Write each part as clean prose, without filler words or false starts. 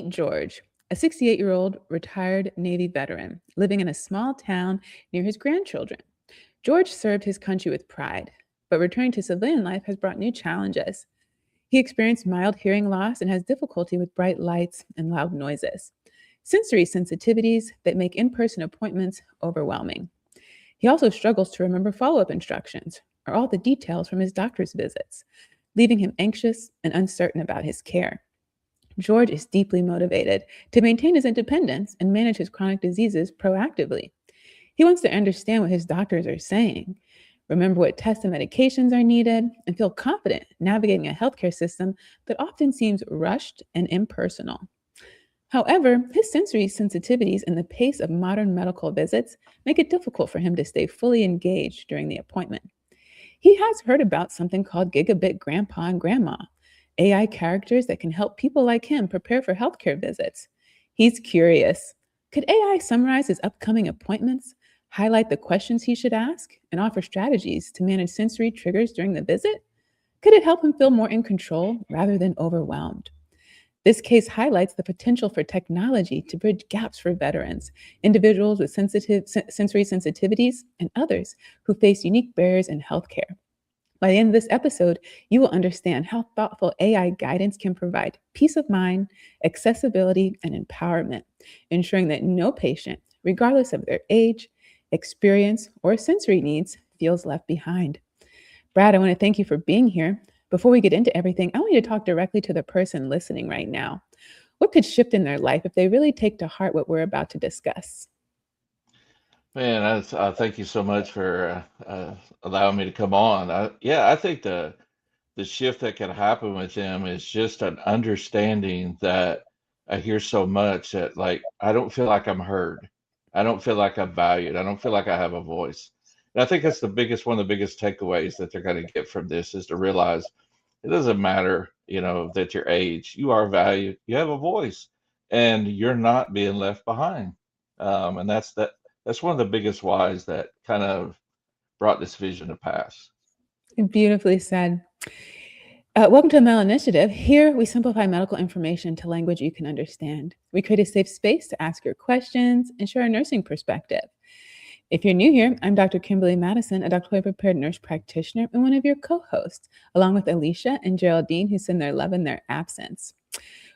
Meet George, a 68-year-old retired Navy veteran living in a small town near his grandchildren. George served his country with pride, but returning to civilian life has brought new challenges. He experienced mild hearing loss and has difficulty with bright lights and loud noises, sensory sensitivities that make in person appointments overwhelming. He also struggles to remember follow up instructions or all the details from his doctor's visits, leaving him anxious and uncertain about his care. George is deeply motivated to maintain his independence and manage his chronic diseases proactively. He wants to understand what his doctors are saying, remember what tests and medications are needed, and feel confident navigating a healthcare system that often seems rushed and impersonal. However, his sensory sensitivities and the pace of modern medical visits make it difficult for him to stay fully engaged during the appointment. He has heard about something called Gigabit Grandpa and Grandma, AI characters that can help people like him prepare for healthcare visits. He's curious. Could AI summarize his upcoming appointments, highlight the questions he should ask, and offer strategies to manage sensory triggers during the visit? Could it help him feel more in control rather than overwhelmed? This case highlights the potential for technology to bridge gaps for veterans, individuals with sensory sensitivities, and others who face unique barriers in healthcare. By the end of this episode, you will understand how thoughtful AI guidance can provide peace of mind, accessibility, and empowerment, ensuring that no patient, regardless of their age, experience, or sensory needs, feels left behind. Brad, I want to thank you for being here. Before we get into everything, I want you to talk directly to the person listening right now. What could shift in their life if they really take to heart what we're about to discuss? Man, thank you so much for allowing me to come on. Yeah, I think the shift that can happen with them is just an understanding that I hear so much that like I don't feel like I'm heard. I don't feel like I'm valued. I don't feel like I have a voice. And I think that's one of the biggest takeaways that they're going to get from this is to realize it doesn't matter, that your age, you are valued, you have a voice, and you're not being left behind. And that's one of the biggest whys that kind of brought this vision to pass. Beautifully said. Welcome to the Melanin Initiative. Here, we simplify medical information to language you can understand. We create a safe space to ask your questions and share a nursing perspective. If you're new here, I'm Dr. Kimberly Madison, a doctorally prepared nurse practitioner and one of your co-hosts, along with Alicia and Geraldine, who send their love in their absence.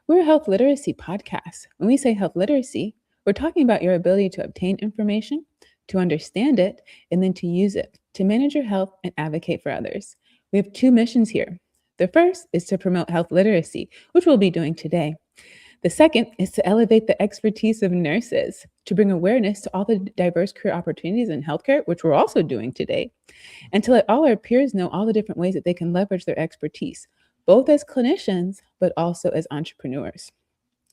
We're a health literacy podcast. When we say health literacy, we're talking about your ability to obtain information, to understand it, and then to use it to manage your health and advocate for others. We have two missions here. The first is to promote health literacy, which we'll be doing today. The second is to elevate the expertise of nurses, to bring awareness to all the diverse career opportunities in healthcare, which we're also doing today, and to let all our peers know all the different ways that they can leverage their expertise, both as clinicians, but also as entrepreneurs.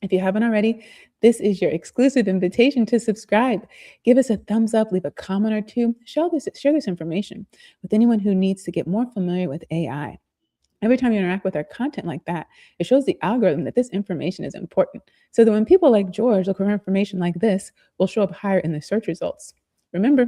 If you haven't already, this is your exclusive invitation to subscribe. Give us a thumbs up, leave a comment or two, share this information with anyone who needs to get more familiar with AI. Every time you interact with our content like that, it shows the algorithm that this information is important. So that when people like George look for information like this, will show up higher in the search results. Remember,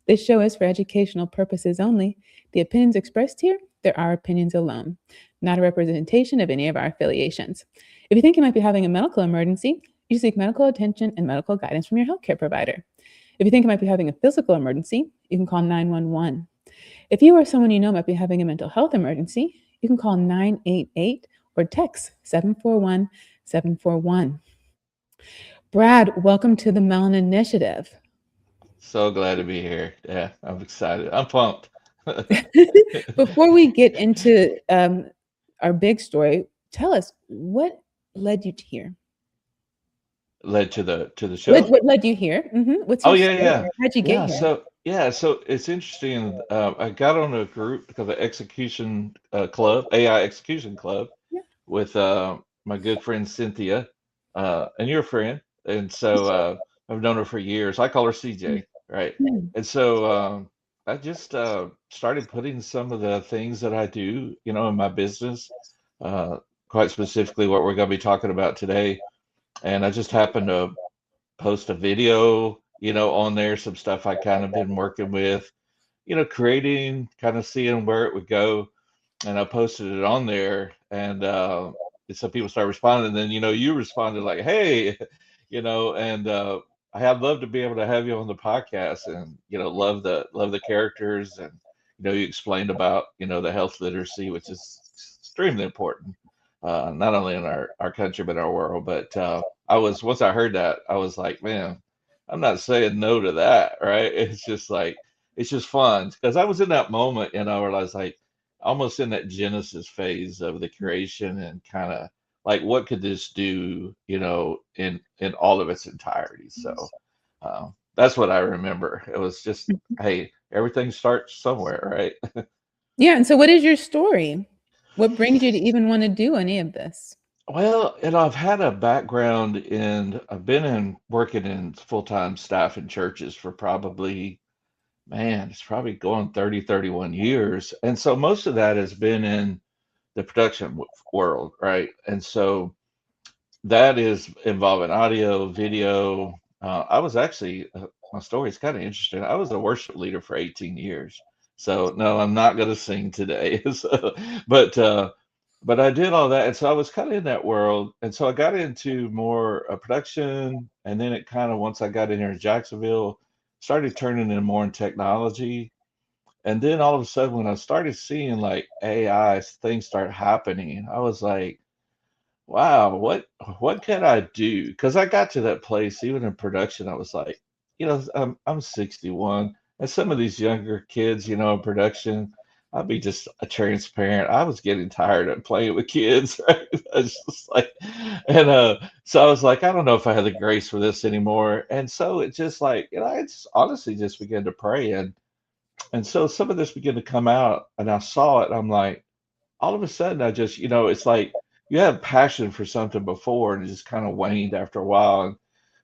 this show is for educational purposes only. The opinions expressed here, they're our opinions alone, not a representation of any of our affiliations. If you think you might be having a medical emergency, you seek medical attention and medical guidance from your healthcare provider. If you think you might be having a physical emergency, you can call 911. If you or someone you know might be having a mental health emergency, you can call 988 or text 741 741. Brad, welcome to the Melanin Initiative. So glad to be here. Yeah, I'm excited. I'm pumped. Before we get into our big story, tell us what led you to here. Led to the What, show. what led you here? What's Oh your yeah, story? yeah, How'd you get yeah. here? So it's interesting. I got on a group called the Execution Club, AI Execution Club, Yeah. with my good friend Cynthia, and your friend. And so I've known her for years. I call her CJ, right? Mhm. And so I just started putting some of the things that I do, in my business, uh, quite specifically what we're going to be talking about today. And I just happened to post a video, on there, some stuff I kind of been working with, creating, kind of seeing where it would go. And I posted it on there, and some people start responding, and then you responded like, hey, and I'd love to be able to have you on the podcast, and love the characters, and you explained about the health literacy, which is extremely important, not only in our country but our world. But once I heard that, I was like, man, I'm not saying no to that, right? It's just like it's just fun because I was in that moment, where I was like almost in that Genesis phase of the creation, and kind of like what could this do, in all of its entirety. So that's what I remember. It was just, hey, everything starts somewhere, right? Yeah. And so, what is your story? What brings you to even want to do any of this? Well, I've had a background I've been in working in full-time staff in churches for probably, man, it's probably going 30, 31 years. And so most of that has been in the production world, right? And so that is involving audio, video. I was actually, my story is kind of interesting. I was a worship leader for 18 years. So no, I'm not going to sing today. So, but but I did all that, and so I was kind of in that world, and so I got into more production, and then it kind of once I got in here in Jacksonville, started turning into more in technology, and then all of a sudden when I started seeing like AI things start happening, I was like, wow, what can I do? Because I got to that place, even in production, I was like, I'm 61, and some of these younger kids, in production, I'll be just a transparent. I was getting tired of playing with kids, right? I was just like, and so I was like, I don't know if I had the grace for this anymore. And so it just like, I just honestly just began to pray, and so some of this began to come out, and I saw it. I'm like, all of a sudden I just, it's like you have passion for something before and it just kind of waned after a while. And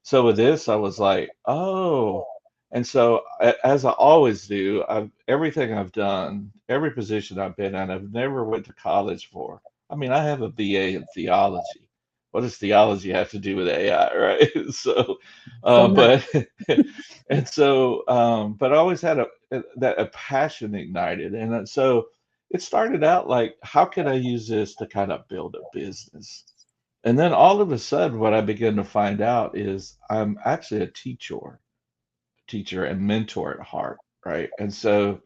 so with this, I was like, oh. And so as I always do, everything I've done, every position I've been in, I've never went to college for. I mean, I have a BA in theology. What does theology have to do with AI, right? So, So much. but and so, but I always had a passion ignited, and so it started out like, how can I use this to kind of build a business? And then all of a sudden, what I began to find out is I'm actually a teacher and mentor at heart, right? And so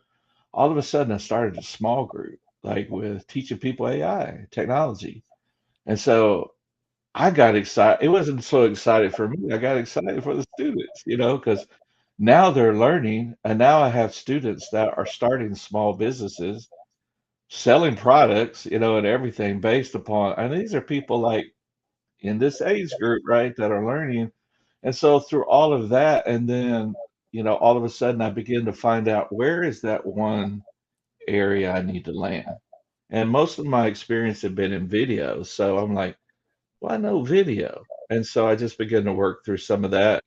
all of a sudden, I started a small group, like with teaching people AI technology. And so I got excited. It wasn't so excited for me. I got excited for the students, because now they're learning, and now I have students that are starting small businesses selling products, and everything based upon, and these are people like in this age group, right, that are learning. And so through all of that, and then, all of a sudden I begin to find out where is that one area I need to land. And most of my experience had been in video. So I'm like, well, I know video. And so I just began to work through some of that.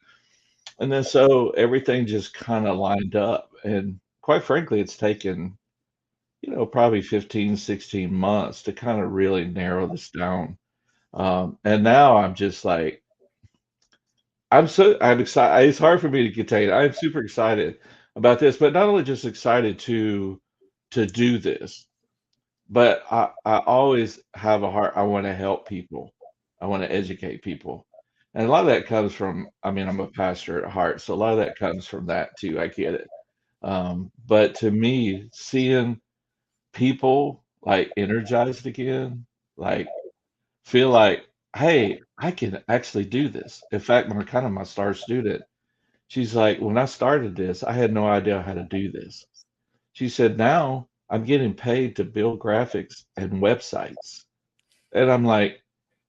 And then so everything just kind of lined up. And quite frankly, it's taken probably 15, 16 months to kind of really narrow this down. And now I'm just like, I'm excited. It's hard for me to contain. I'm super excited about this, but not only just excited to do this, but I always have a heart. I want to help people. I want to educate people. And a lot of that comes from, I mean, I'm a pastor at heart, so a lot of that comes from that too. I get it. But to me, seeing people like energized again, like feel like, hey, I can actually do this. In fact, my star student, she's like, when I started this, I had no idea how to do this. She said, now I'm getting paid to build graphics and websites. And I'm like,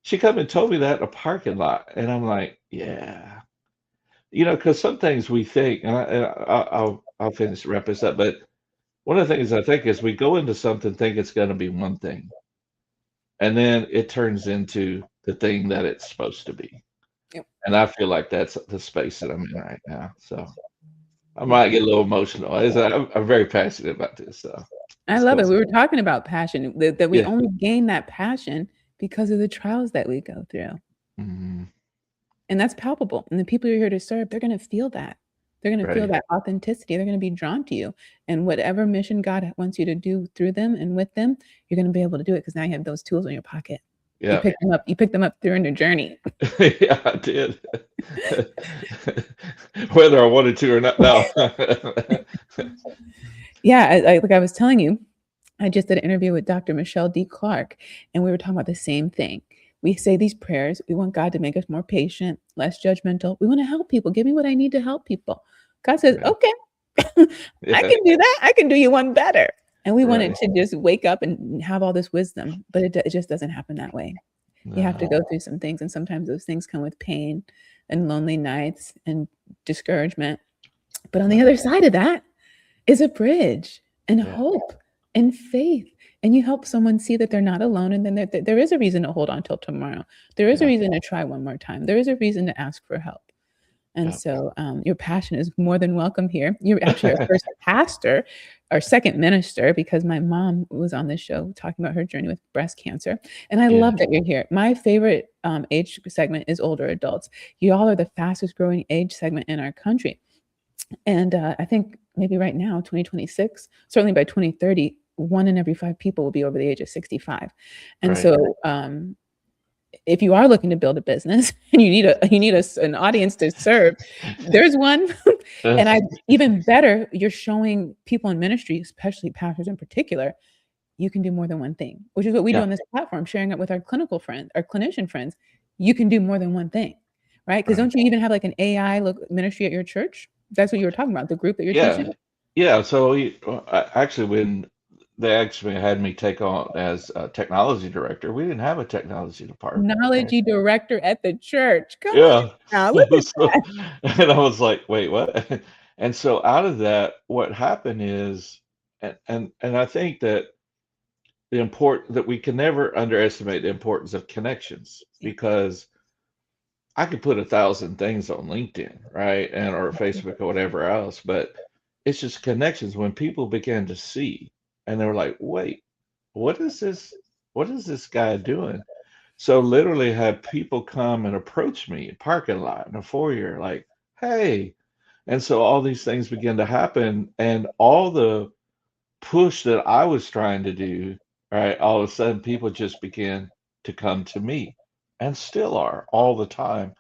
she come and told me that in a parking lot. And I'm like, yeah. Because some things we think, I'll finish wrap this up. But one of the things I think is we go into something think it's going to be one thing, and then it turns into the thing that it's supposed to be. Yep. And I feel like that's the space that I'm in right now. So I might get a little emotional. I'm very passionate about this. So I it's love cool. it. We were talking about passion, that we Yeah. only gain that passion because of the trials that we go through. Mhm. And that's palpable. And the people you're here to serve, they're going to feel that. They're going to feel Right. that authenticity. They're going to be drawn to you. And whatever mission God wants you to do through them and with them, you're going to be able to do it because now you have those tools in your pocket. You Yeah. picked them up. You picked them up during their journey. Yeah, I did. Whether I wanted to or not. No. Yeah, like I was telling you, I just did an interview with Dr. Michelle D. Clark, and we were talking about the same thing. We say these prayers. We want God to make us more patient, less judgmental. We want to help people. Give me what I need to help people. God says, Yeah. okay, I Yeah. can do that. I can do you one better. And we wanted Right. to just wake up and have all this wisdom, but it just doesn't happen that way. You have to No. go through some things, and sometimes those things come with pain and lonely nights and discouragement. But on the Yeah. other side of that is a bridge and Yeah. hope and faith. And you help someone see that they're not alone, and then there is a reason to hold on till tomorrow. There is a Yeah. reason to try one more time. There is a reason to ask for help. And Yeah. so your passion is more than welcome here. You're actually our first pastor, our second minister, because my mom was on this show talking about her journey with breast cancer. And I Yeah. love that you're here. My favorite age segment is older adults. You all are the fastest growing age segment in our country. And I think maybe right now, 2026, certainly by 2030, 1 in every 5 people will be over the age of 65. And Right. so if you are looking to build a business and an audience to serve, there's one. And I even better, you're showing people in ministry, especially pastors in particular, you can do more than one thing, which is what we do Yeah. on this platform, sharing it with our clinical friends, our clinician friends. You can do more than one thing, right? Because Right. don't you even have like an AI ministry at your church? That's what you were talking about, the group that you're Yeah. teaching. Yeah. So actually, when they actually had me take on as a technology director, we didn't have a technology department. Right. Technology director at the church. Come on Yeah. now, look at So, that. and I was like, wait, what? And so out of that, what happened is, and I think that that we can never underestimate the importance of connections, Yeah. because I could put 1,000 things on LinkedIn, right? And or Facebook or whatever else, but it's just connections. When people began to see and they were like, wait, what is this? What is this guy doing? So literally had people come and approach me in parking lot in a foyer, like, hey. And so all these things began to happen, and all the push that I was trying to do, right, all of a sudden people just began to come to me, and still are all the time.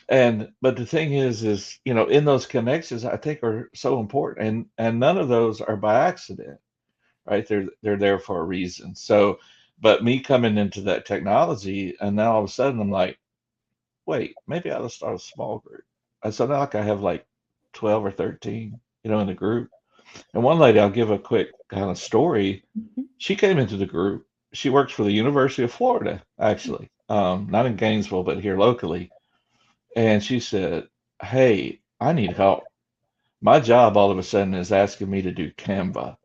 And but the thing is, in those connections, I think are so important, and none of those are by accident, right? They're there for a reason. So, but me coming into that technology, and now all of a sudden I'm like, wait, maybe I ought to start a small group. And so now, like, I have like 12 or 13, in the group. And one lady, I'll give a quick kind of story. Mhm. She came into the group. She works for the University of Florida, actually, not in Gainesville, but here locally. And she said, hey, I need help. My job all of a sudden is asking me to do Canva.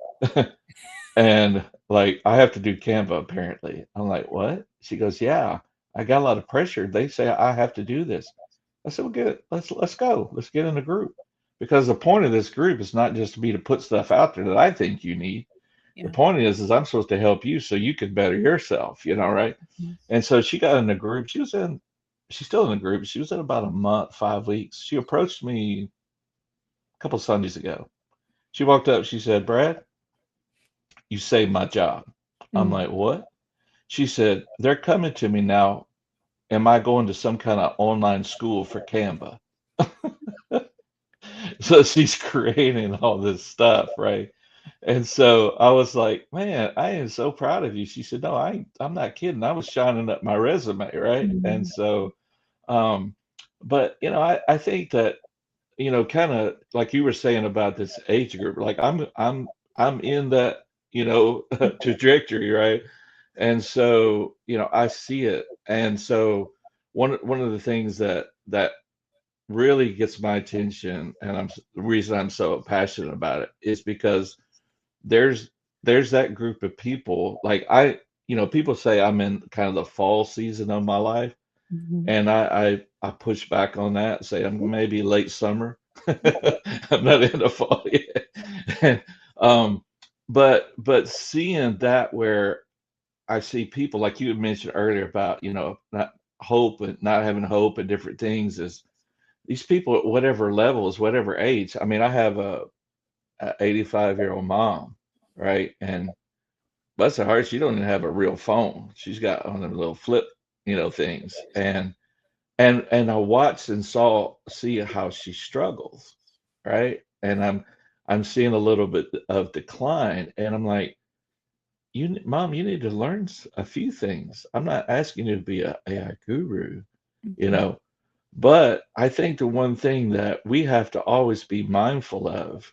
And like, I have to do Canva apparently. I'm like, what? She goes, yeah, I got a lot of pressure. They say I have to do this. I said, well, get it. Let's go. Let's get in a group. Because the point of this group is not just to be to put stuff out there that I think you need. The Yeah. point is I'm supposed to help you so you can better yourself, right? Mhm. And so she got in the group. She's still in the group. She was in about a month, 5 weeks. She approached me a couple Sundays ago. She walked up. She said, Brad, you saved my job. I'm Mm. like, what? She said, they're coming to me now. Am I going to some kind of online school for Canva? So she's creating all this stuff, right? And so I was like, man, I am so proud of you. She said, no, I'm not kidding. I was shining up my resume, right? And Mm. so, um, but I think that, kind of like you were saying about this age group, like I'm in that, trajectory, right? And so, I see it. And so one of the things that really gets my attention, and the reason I'm so passionate about it is because there's there's that group of people. Like people say I'm in kind of the fall season of my life, Mhm. and I push back on that and say I'm maybe late summer. I'm not in the fall yet. And, but seeing that, where I see people like you had mentioned earlier about, not hope and not having hope and different things, is these people at whatever levels, whatever age. I mean, I have a 85-year-old mom, right? And bless her heart, she don't even have a real phone. She's got on them little flip, things. And I watched and see how she struggles, right? And I'm seeing a little bit of decline, and I'm like, Mom, you need to learn a few things. I'm not asking you to be a AI guru, you Mhm. know, but I think the one thing that we have to always be mindful of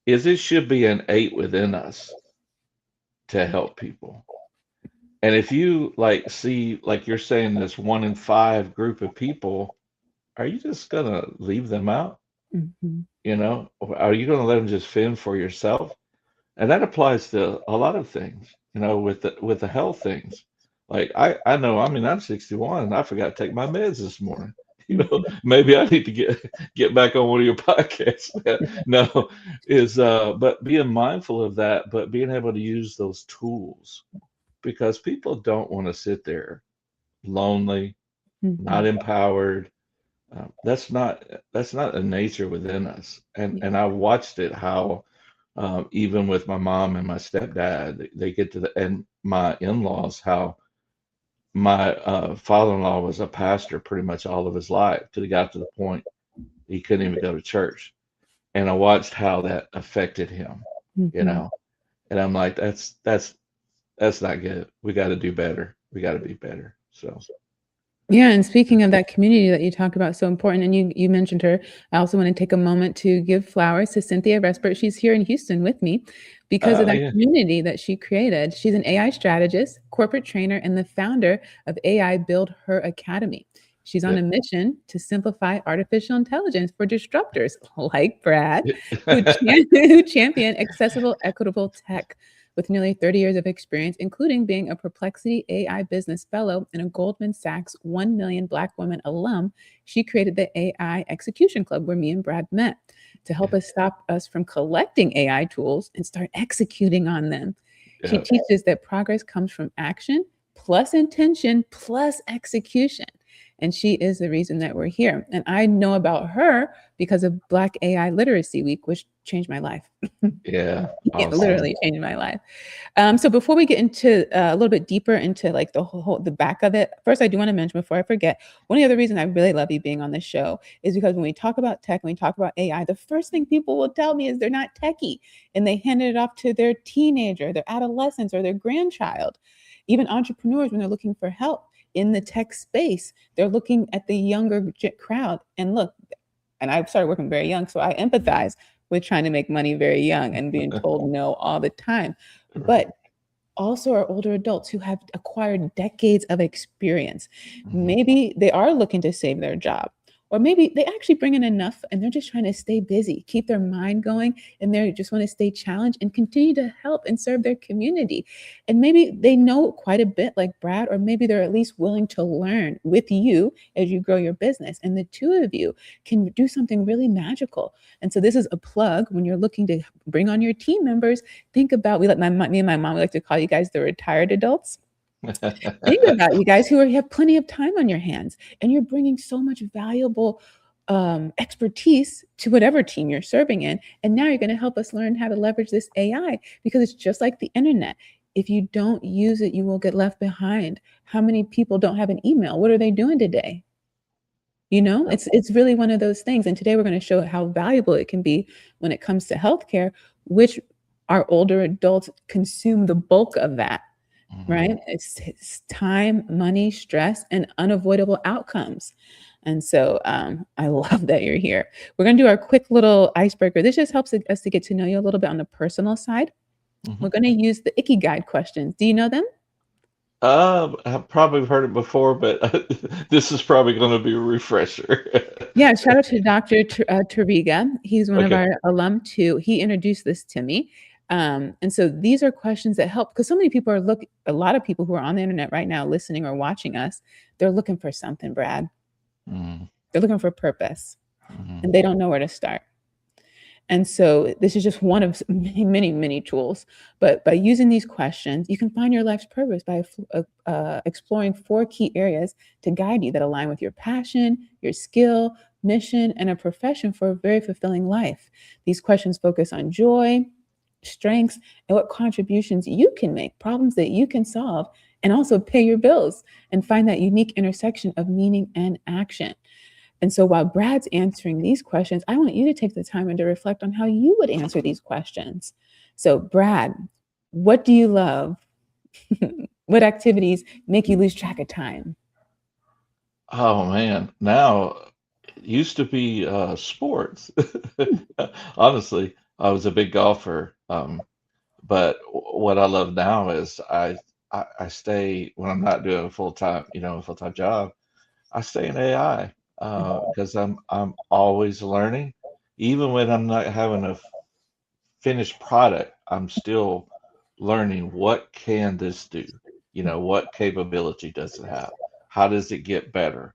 is it should be innate within us to help people. And if you like see, like you're saying, this 1 in 5 group of people, are you just gonna leave them out? Mhm. Or are you gonna let them just fend for yourself? And that applies to a lot of things, with the health things. Like I know, I mean, I'm 61 and I forgot to take my meds this morning. Mhm. Maybe I need to get back on one of your podcasts. No, but being mindful of that, but being able to use those tools because people don't want to sit there lonely, not Mhm. empowered. That's not a nature within us. And Yeah. and I watched it how even with my mom and my stepdad, they get to and my in-laws, how my father-in-law was a pastor pretty much all of his life till he got to the point he couldn't even go to church. And I watched how that affected him, you Mhm. know. And I'm like, that's not good. We got to do better. We got to be better. So, Yeah, and speaking of that community that you talk about, so important, and you mentioned her. I also want to take a moment to give flowers to Cynthia Respert. She's here in Houston with me because of that yeah, community that she created. She's an AI strategist, corporate trainer, and the founder of AI Build Her Academy. She's on yeah. a mission to simplify artificial intelligence for disruptors like Brad, who champion accessible, equitable tech. With nearly 30 years of experience, including being a Perplexity AI Business Fellow and a Goldman Sachs 1 Million Black Women alum, she created the AI Execution Club where me and Brad met to help us stop us from collecting AI tools and start executing on them. She Yeah, teaches that progress comes from action plus intention plus execution. And she is the reason that we're here. And I know about her because of Black AI Literacy Week, which changed my life. yeah. It Awesome. literally changed my life. So before we get into a little bit deeper into like the back of it, first I do want to mention before I forget, one of the other reasons I really love you being on this show is because when we talk about tech, when we talk about AI, the first thing people will tell me is they're not techie, and they hand it off to their teenager, their adolescents, or their grandchild. Even entrepreneurs, when they're looking for help in the tech space, they're looking at the younger crowd. And look, and I started working very young, so I empathize with trying to make money very young and being told no all the time. Right. But also are older adults who have acquired decades of experience. Mhm. Maybe they are looking to save their job, or maybe they actually bring in enough and they're just trying to stay busy, keep their mind going, and they just want to stay challenged and continue to help and serve their community. And maybe they know quite a bit like Brad, or maybe they're at least willing to learn with you as you grow your business. And the two of you can do something really magical. And so this is a plug when you're looking to bring on your team members. Think about, me and my mom, we like to call you guys the retired adults. Think about you guys who have plenty of time on your hands, and you're bringing so much valuable expertise to whatever team you're serving in. And now you're going to help us learn how to leverage this AI, because it's just like the internet. If you don't use it, you will get left behind. How many people don't have an email? What are they doing today? Yep. It's really one of those things. And today we're going to show how valuable it can be when it comes to healthcare, which our older adults consume the bulk of that, Mhm. right? It's time, money, stress, and unavoidable outcomes. And so I love that you're here. We're going to do our quick little icebreaker. This just helps us to get to know you a little bit on the personal side. We're Mhm. going to use the Icky Guide questions. Do you know them? I've probably heard it before, but this is probably going to be a refresher. Yeah, shout out to Dr. Tariga. He's one of Okay. our alum too. He introduced this to me. And so these are questions that help, because so many people a lot of people who are on the internet right now listening or watching us, they're looking for something, Brad. Mhm. They're looking for purpose Mhm. and they don't know where to start. And so this is just one of many, many, many tools. But by using these questions, you can find your life's purpose by exploring 4 key areas to guide you that align with your passion, your skill, mission, and a profession for a very fulfilling life. These questions focus on joy, strengths, and what contributions you can make, problems that you can solve, and also pay your bills and find that unique intersection of meaning and action. And so while Brad's answering these questions, I want you to take the time and to reflect on how you would answer these questions. So, Brad, what do you love? What activities make you lose track of time? Oh man, now it used to be sports. Honestly, I was a big golfer. But what I love now is I stay when I'm not doing a full time, a full time job. I stay in AI because I'm always learning, even when I'm not having a finished product. I'm still learning what can this do? What capability does it have? How does it get better?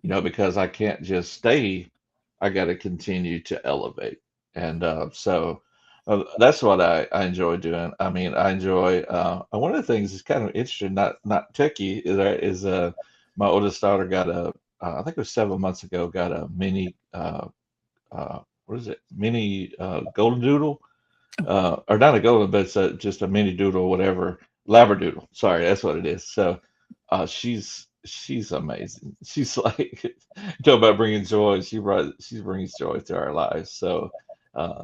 Because I can't just stay, I got to continue to elevate. And so that's what I enjoy doing. I mean, I enjoy, one of the things that's kind of interesting, not techie, is my oldest daughter got I think it was 7 months ago, got a mini, what is it? Mini golden doodle, or not a golden, but it's just a mini doodle, whatever, labradoodle. Sorry, that's what it is. So she's amazing. She's like talk about bringing joy. She brings joy to our lives. So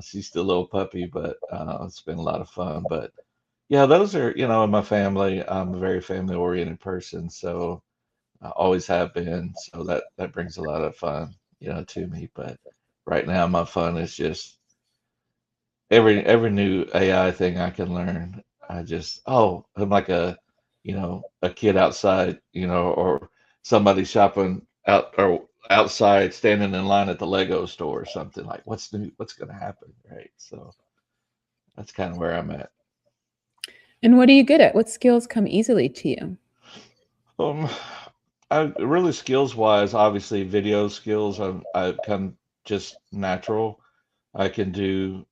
she's still a little puppy, but it's been a lot of fun. But yeah, those are in my family. I'm a very family oriented person, so I always have been. So that brings a lot of fun, to me. But right now, my fun is just every new AI thing I can learn. I'm like a kid outside, or somebody shopping out or outside standing in line at the Lego store or something like what's new, what's going to happen, right? So that's kind of where I'm at. And what are you good at? What skills come easily to you? Um, I really skills wise, obviously video skills, I come just natural. I can do.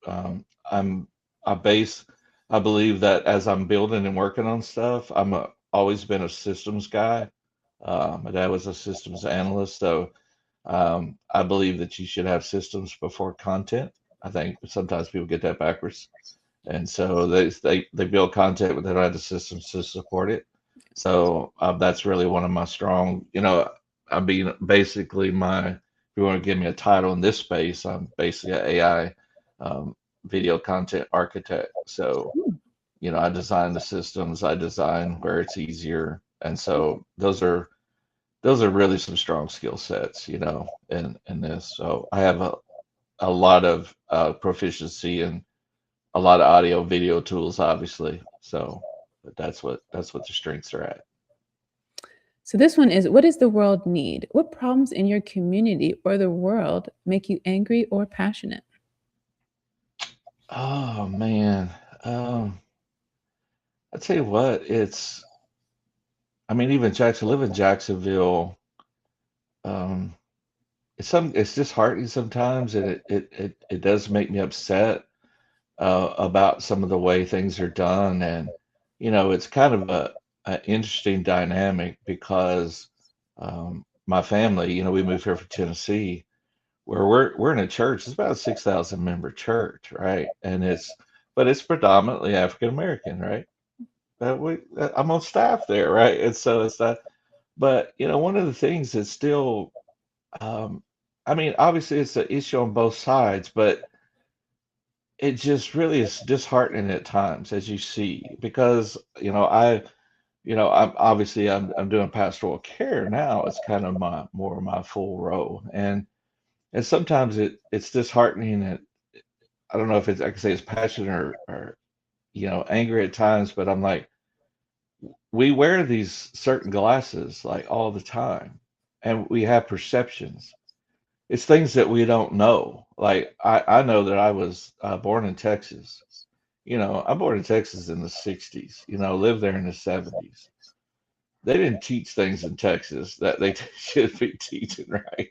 I base. I believe that as I'm building and working on stuff, always been a systems guy. My dad was a systems analyst, so I believe that you should have systems before content. I think sometimes people get that backwards, and so they build content, but they don't have the systems to support it. So that's really one of my strong. I mean, basically if you want to give me a title in this space, I'm basically an AI video content architect. So I design the systems, I design where it's easier, and so those are really some strong skill sets, in this. So I have a lot of proficiency in a lot of audio video tools, obviously. So but that's what the strengths are at. So this one is, what does the world need? What problems in your community or the world make you angry or passionate? Oh man. Um, I tell you what, I mean, even Jackson, live in Jacksonville, um, it's disheartening sometimes, and it does make me upset about some of the way things are done. And it's kind of a interesting dynamic because my family, we moved here from Tennessee, where we're in a church. It's about a 6,000 member church, right? But it's predominantly African American, right? I'm on staff there, right? And so it's that. But one of the things that's still, um, I mean, obviously it's an issue on both sides, but it just really is disheartening at times, as you see, because I'm doing pastoral care now. It's kind of my more of my full role, and sometimes it's disheartening. And I don't know if I can say it's passion or angry at times, but I'm like, we wear these certain glasses like all the time, and we have perceptions. It's things that we don't know. Like I know that I was born in Texas. I'm born in Texas in the 60s, lived there in the 70s. They didn't teach things in Texas that they should be teaching, right?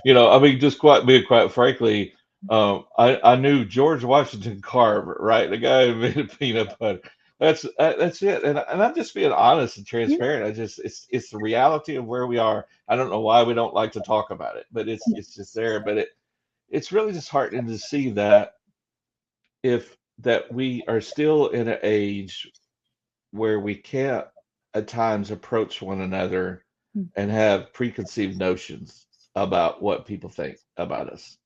I mean, just quite frankly, I knew George Washington Carver, right? The guy who invented peanut butter. That's it. And I'm just being honest and Yeah. transparent. It's the reality of where we are. I don't know why we don't like to talk about it, but it's just there. But it's really disheartening to see that if that we are still in an age where we can't at times approach one another Mm. and have preconceived notions about what people think about us.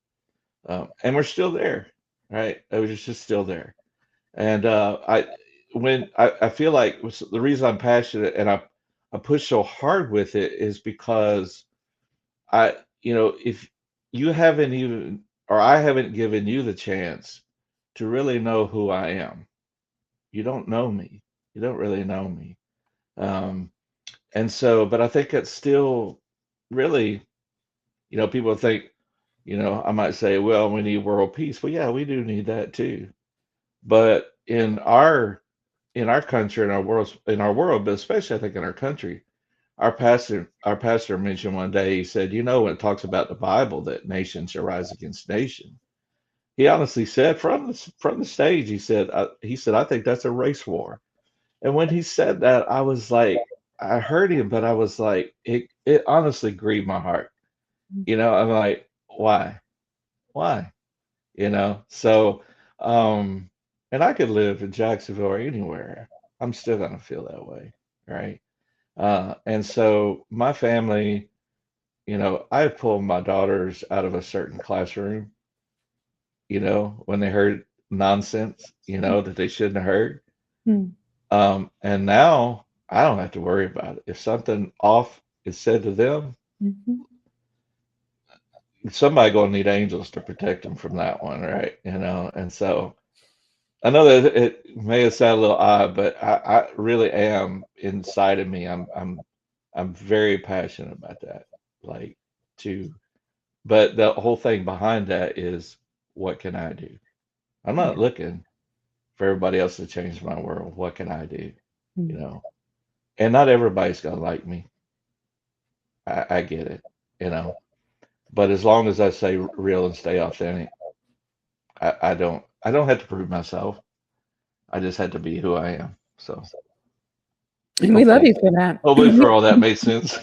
And we're still there, right? We're just still there. And I feel like the reason I'm passionate and I push so hard with it is because if you haven't even, or I haven't given you the chance to really know who I am, you don't know me. You don't really know me. Um, and so, but I think it's still really, people think, I might say, well, we need world peace. Well, yeah, we do need that too. But in our country, in our world, but especially I think in our country, our pastor mentioned one day, he said, when it talks about the Bible that nation shall rise against nation, he honestly said from the stage, he said, I think that's a race war. And when he said that, I was like, I heard him, but I was like, it honestly grieved my heart. I'm like, why? Why? So, um, and I could live in Jacksonville or anywhere. I'm still gonna feel that way, right? And so my family, I pulled my daughters out of a certain classroom, when they heard nonsense, that they shouldn't have heard. Mm. And now I don't have to worry about it. If something off is said to them, Mhm. somebody gonna need angels to protect them from that one, right? And so I know that it may have sounded a little odd, but I really am inside of me. I'm very passionate about that. Like to, but the whole thing behind that is what can I do? I'm Yeah. not looking for everybody else to change my world. What can I do? You Mm. know, and not everybody's gonna like me. I get it, you know. But as long as I stay real and stay authentic, I don't have to prove myself. I just had to be who I am. So And we love hopefully, you for that. hopefully for all that made sense.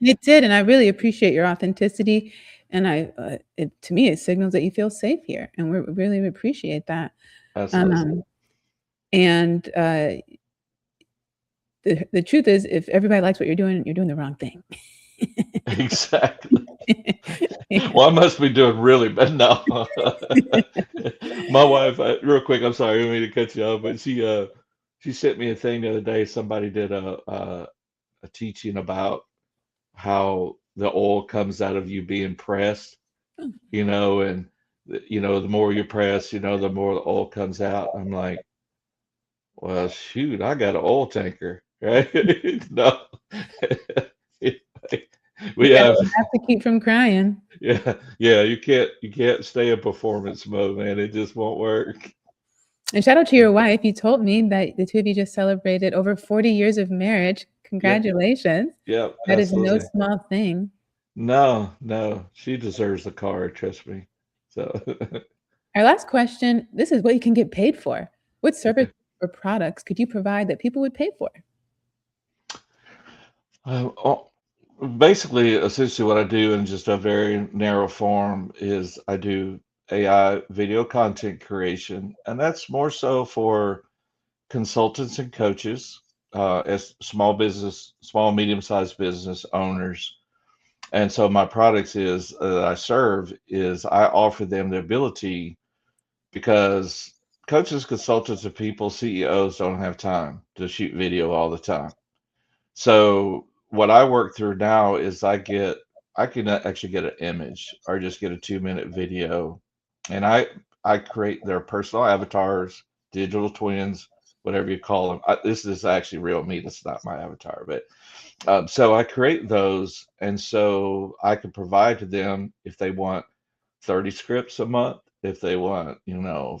It did, and I really appreciate your authenticity. And to me, it signals that you feel safe here, and we really appreciate that. That's awesome. Um, and the truth is, if everybody likes what you're doing the wrong thing. Exactly. Well, I must be doing really bad now. My wife, real quick, I'm sorry, I didn't mean to cut you off, but she sent me a thing the other day. Somebody did a teaching about how the oil comes out of you being pressed, and the more you press, the more the oil comes out. I'm like, well, shoot, I got an oil tanker, right? No, we Yeah, have. you have to keep from crying. Yeah, yeah, you can't stay in performance mode, man. It just won't work. And shout out to your wife. You told me that the two of you just celebrated over 40 years of marriage. Yep, Congratulations. yep, That is no absolutely. small thing. No, no, she deserves the car, trust me. So, Our last question, this is what you can get paid for. What service okay. or products could you provide that people would pay for? Uh, oh, Basically, essentially, what I do in just a very narrow form is I do AI video content creation, and that's more so for consultants and coaches, as small, medium-sized business owners. And so my products that I serve is I offer them the ability because coaches, consultants, and people, CEOs don't have time to shoot video all the time. So what I work through now is I can actually get an image or just get a 2-minute video, and I create their personal avatars, digital twins, whatever you call them. This is actually real me. This is not my avatar, but so I create those, and so I can provide to them if they want 30 scripts a month, if they want,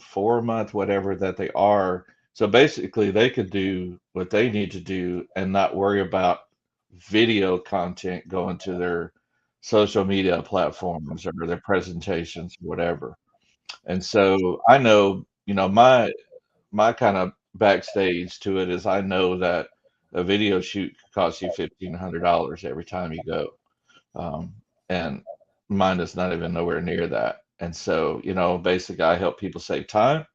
4 a month, whatever that they are. So basically, they could do what they need to do and not worry about video content going to their social media platforms or their presentations, whatever. And so I know, my kind of backstage to it is I know that a video shoot could cost you $1,500 every time you go. Um, and mine is not even nowhere near that. And so, basically, I help people save time.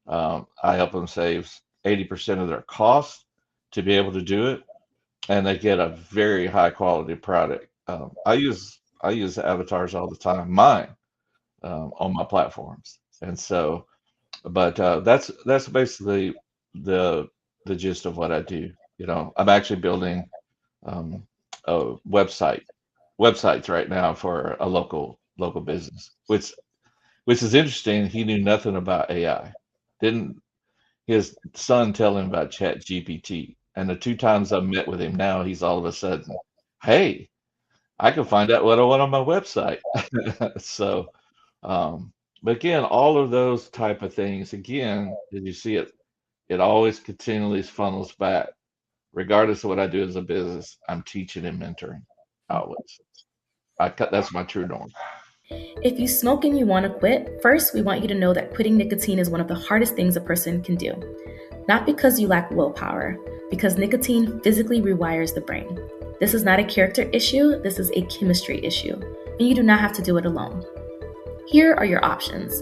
I help them save 80% of their costs to be able to do it, and they get a very high quality product. I use avatars all the time, mine, on my platforms, and so, but that's basically the the gist of what I do. I'm actually building um, a websites right now for a local business, which is interesting. He knew nothing about AI. Didn't his son tell him about Chat GPT? And the two times I've met with him now, he's all of a sudden, hey, I can find out what I want on my website. So, but again, all of those type of things, again, did you see it? It always continually funnels back. Regardless of what I do as a business, I'm teaching and mentoring always. That's my true norm. If you smoke and you want to quit, first we want you to know that quitting nicotine is one of the hardest things a person can do. Not because you lack willpower, because nicotine physically rewires the brain. This is not a character issue, this is a chemistry issue, and you do not have to do it alone. Here are your options: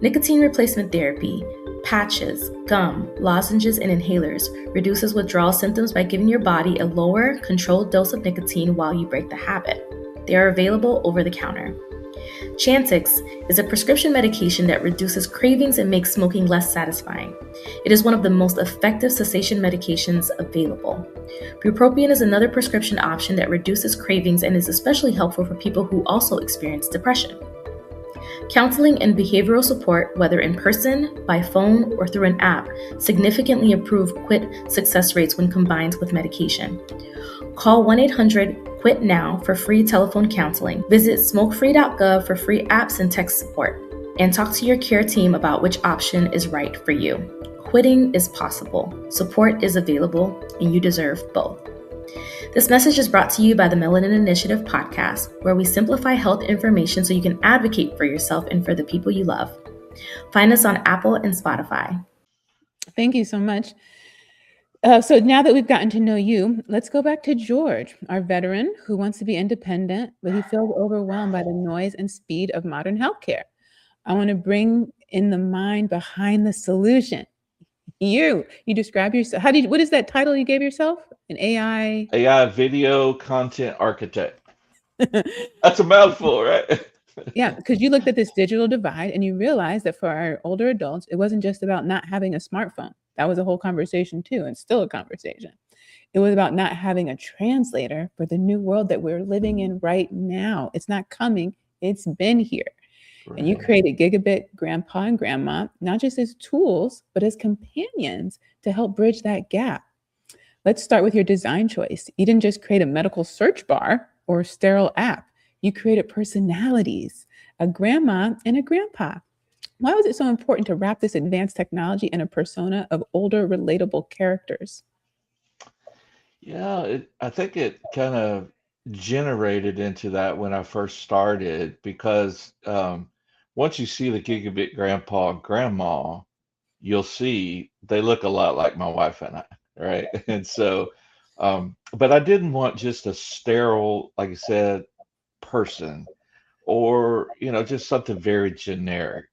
nicotine replacement therapy, patches, gum, lozenges, and inhalers reduces withdrawal symptoms by giving your body a lower, controlled dose of nicotine while you break the habit. They are available over the counter. Chantix is a prescription medication that reduces cravings and makes smoking less satisfying. It is one of the most effective cessation medications available. Bupropion is another prescription option that reduces cravings and is especially helpful for people who also experience depression. Counseling and behavioral support, whether in person, by phone, or through an app, significantly improve quit success rates when combined with medication. Call 1-800-QUIT NOW for free telephone counseling. Visit smokefree.gov for free apps and text support. And talk to your care team about which option is right for you. Quitting is possible, support is available, and you deserve both. This message is brought to you by the Melanin Initiative podcast, where we simplify health information so you can advocate for yourself and for the people you love. Find us on Apple and Spotify. Thank you so much. So now that we've gotten to know you, let's go back to George, our veteran who wants to be independent, but he feels overwhelmed by the noise and speed of modern healthcare. I want to bring in the mind behind the solution. You describe yourself. What is that title you gave yourself? An AI? AI video content architect. That's a mouthful, right? Yeah, because you looked at this digital divide and you realized that for our older adults, it wasn't just about not having a smartphone. That was a whole conversation too, and still a conversation. It was about not having a translator for the new world that we're living in right now. It's not coming, it's been here. Right. And you created Gigabit grandpa and grandma, not just as tools, but as companions to help bridge that gap. Let's start with your design choice. You didn't just create a medical search bar or a sterile app. You created personalities, a grandma and a grandpa. Why was it so important to wrap this advanced technology in a persona of older, relatable characters? Yeah, I think it kind of generated into that when I first started because once you see the Gigabit grandpa and grandma, you'll see they look a lot like my wife and I, right? And so, but I didn't want just a sterile, like I said, person or, just something very generic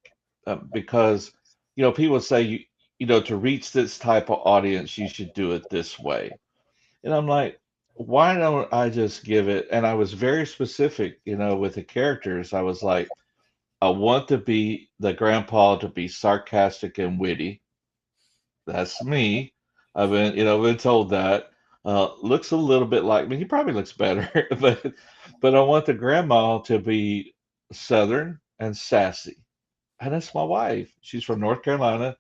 because, people say, to reach this type of audience, you should do it this way. And I'm like, why don't I just give it? And I was very specific, with the characters. I was like, I want the grandpa to be sarcastic and witty. That's me. I've been told that. Looks a little bit like me. He probably looks better, but I want the grandma to be Southern and sassy. And that's my wife. She's from North Carolina.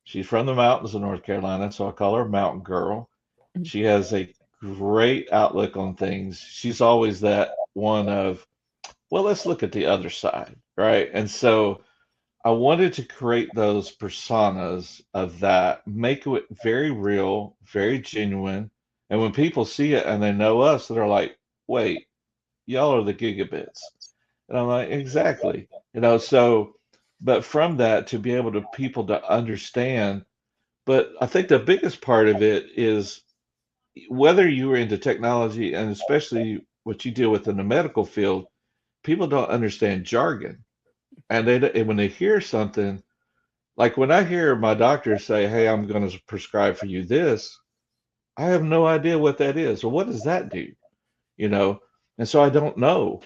She's from the mountains of North Carolina, so I call her Mountain Girl. Mhm. She has a great outlook on things. She's always that one of, well, let's look at the other side, right? And so I wanted to create those personas of that, make it very real, very genuine. And when people see it and they know us, they're like, wait, y'all are the gigabits. And I'm like, exactly. So, but from that to be able to people to understand, but I think the biggest part of it is whether you are into technology and especially what you deal with in the medical field, people don't understand jargon. And when they hear something, Like when I hear my doctor say, "Hey, I'm going to prescribe for you this," I have no idea what that is. Or what does that do? You know? And so I don't know.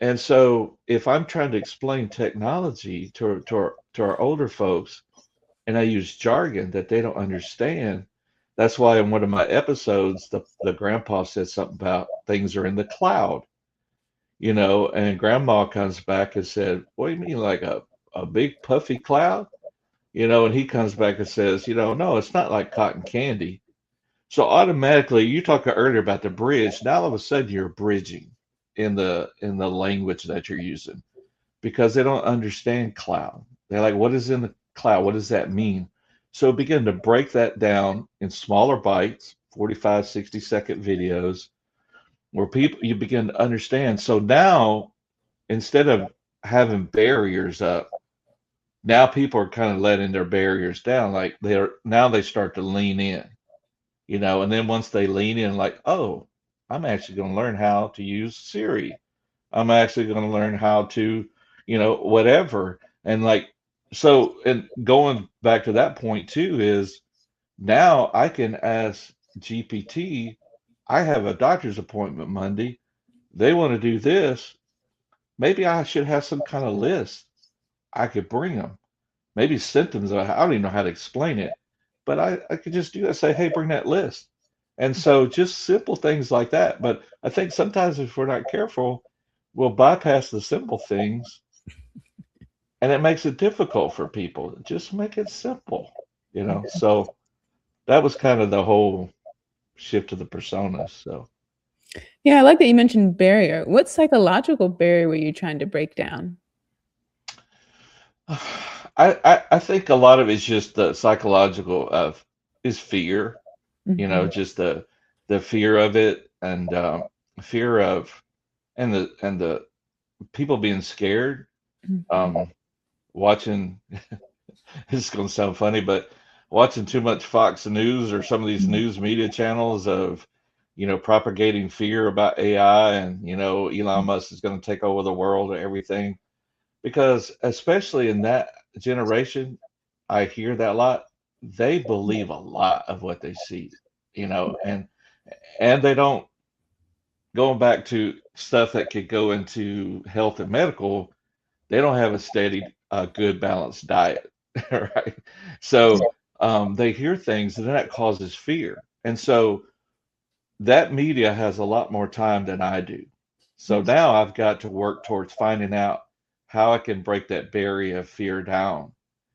And so if I'm trying to explain technology to our older folks and I use jargon that they don't understand, that's why in one of my episodes, the grandpa said something about things are in the cloud, and grandma comes back and said, "What do you mean, like a big puffy cloud?" And he comes back and says, "No, it's not like cotton candy." So automatically, you talked earlier about the bridge. Now all of a sudden you're bridging in the language that you're using because they don't understand cloud. They're like, "What is in the cloud? What does that mean?" So begin to break that down in smaller bites, 45, 60-second videos where people you begin to understand. So now instead of having barriers up, now people are kind of letting their barriers down. Like they start to lean in. And then once they lean in, like, oh, I'm actually going to learn how to use Siri. I'm actually going to learn how to, whatever. And like, so, and going back to that point too, is now I can ask GPT, I have a doctor's appointment Monday. They want to do this. Maybe I should have some kind of list I could bring them. Maybe symptoms. I don't even know how to explain it, but I could just do that. Say, hey, bring that list. And so just simple things like that. But I think sometimes if we're not careful, we'll bypass the simple things and it makes it difficult for people. Just make it simple. So that was kind of the whole shift to the personas. So Yeah, I like that you mentioned barrier. What psychological barrier were you trying to break down? I think a lot of it's just the psychological of is fear, Mhm. just the fear of it and fear of and the people being scared. Mhm. Um, watching this is going to sound funny, but watching too much Fox News or some of these Mhm. news media channels of propagating fear about AI and Elon Musk is going to take over the world and everything. Because especially in that generation, I hear that a lot. They believe a lot of what they see, and they don't going back to stuff that could go into health and medical. They don't have a steady, good balanced diet, right? So they hear things, and that causes fear. And so that media has a lot more time than I do. So now I've got to work towards finding out how I can break that barrier of fear down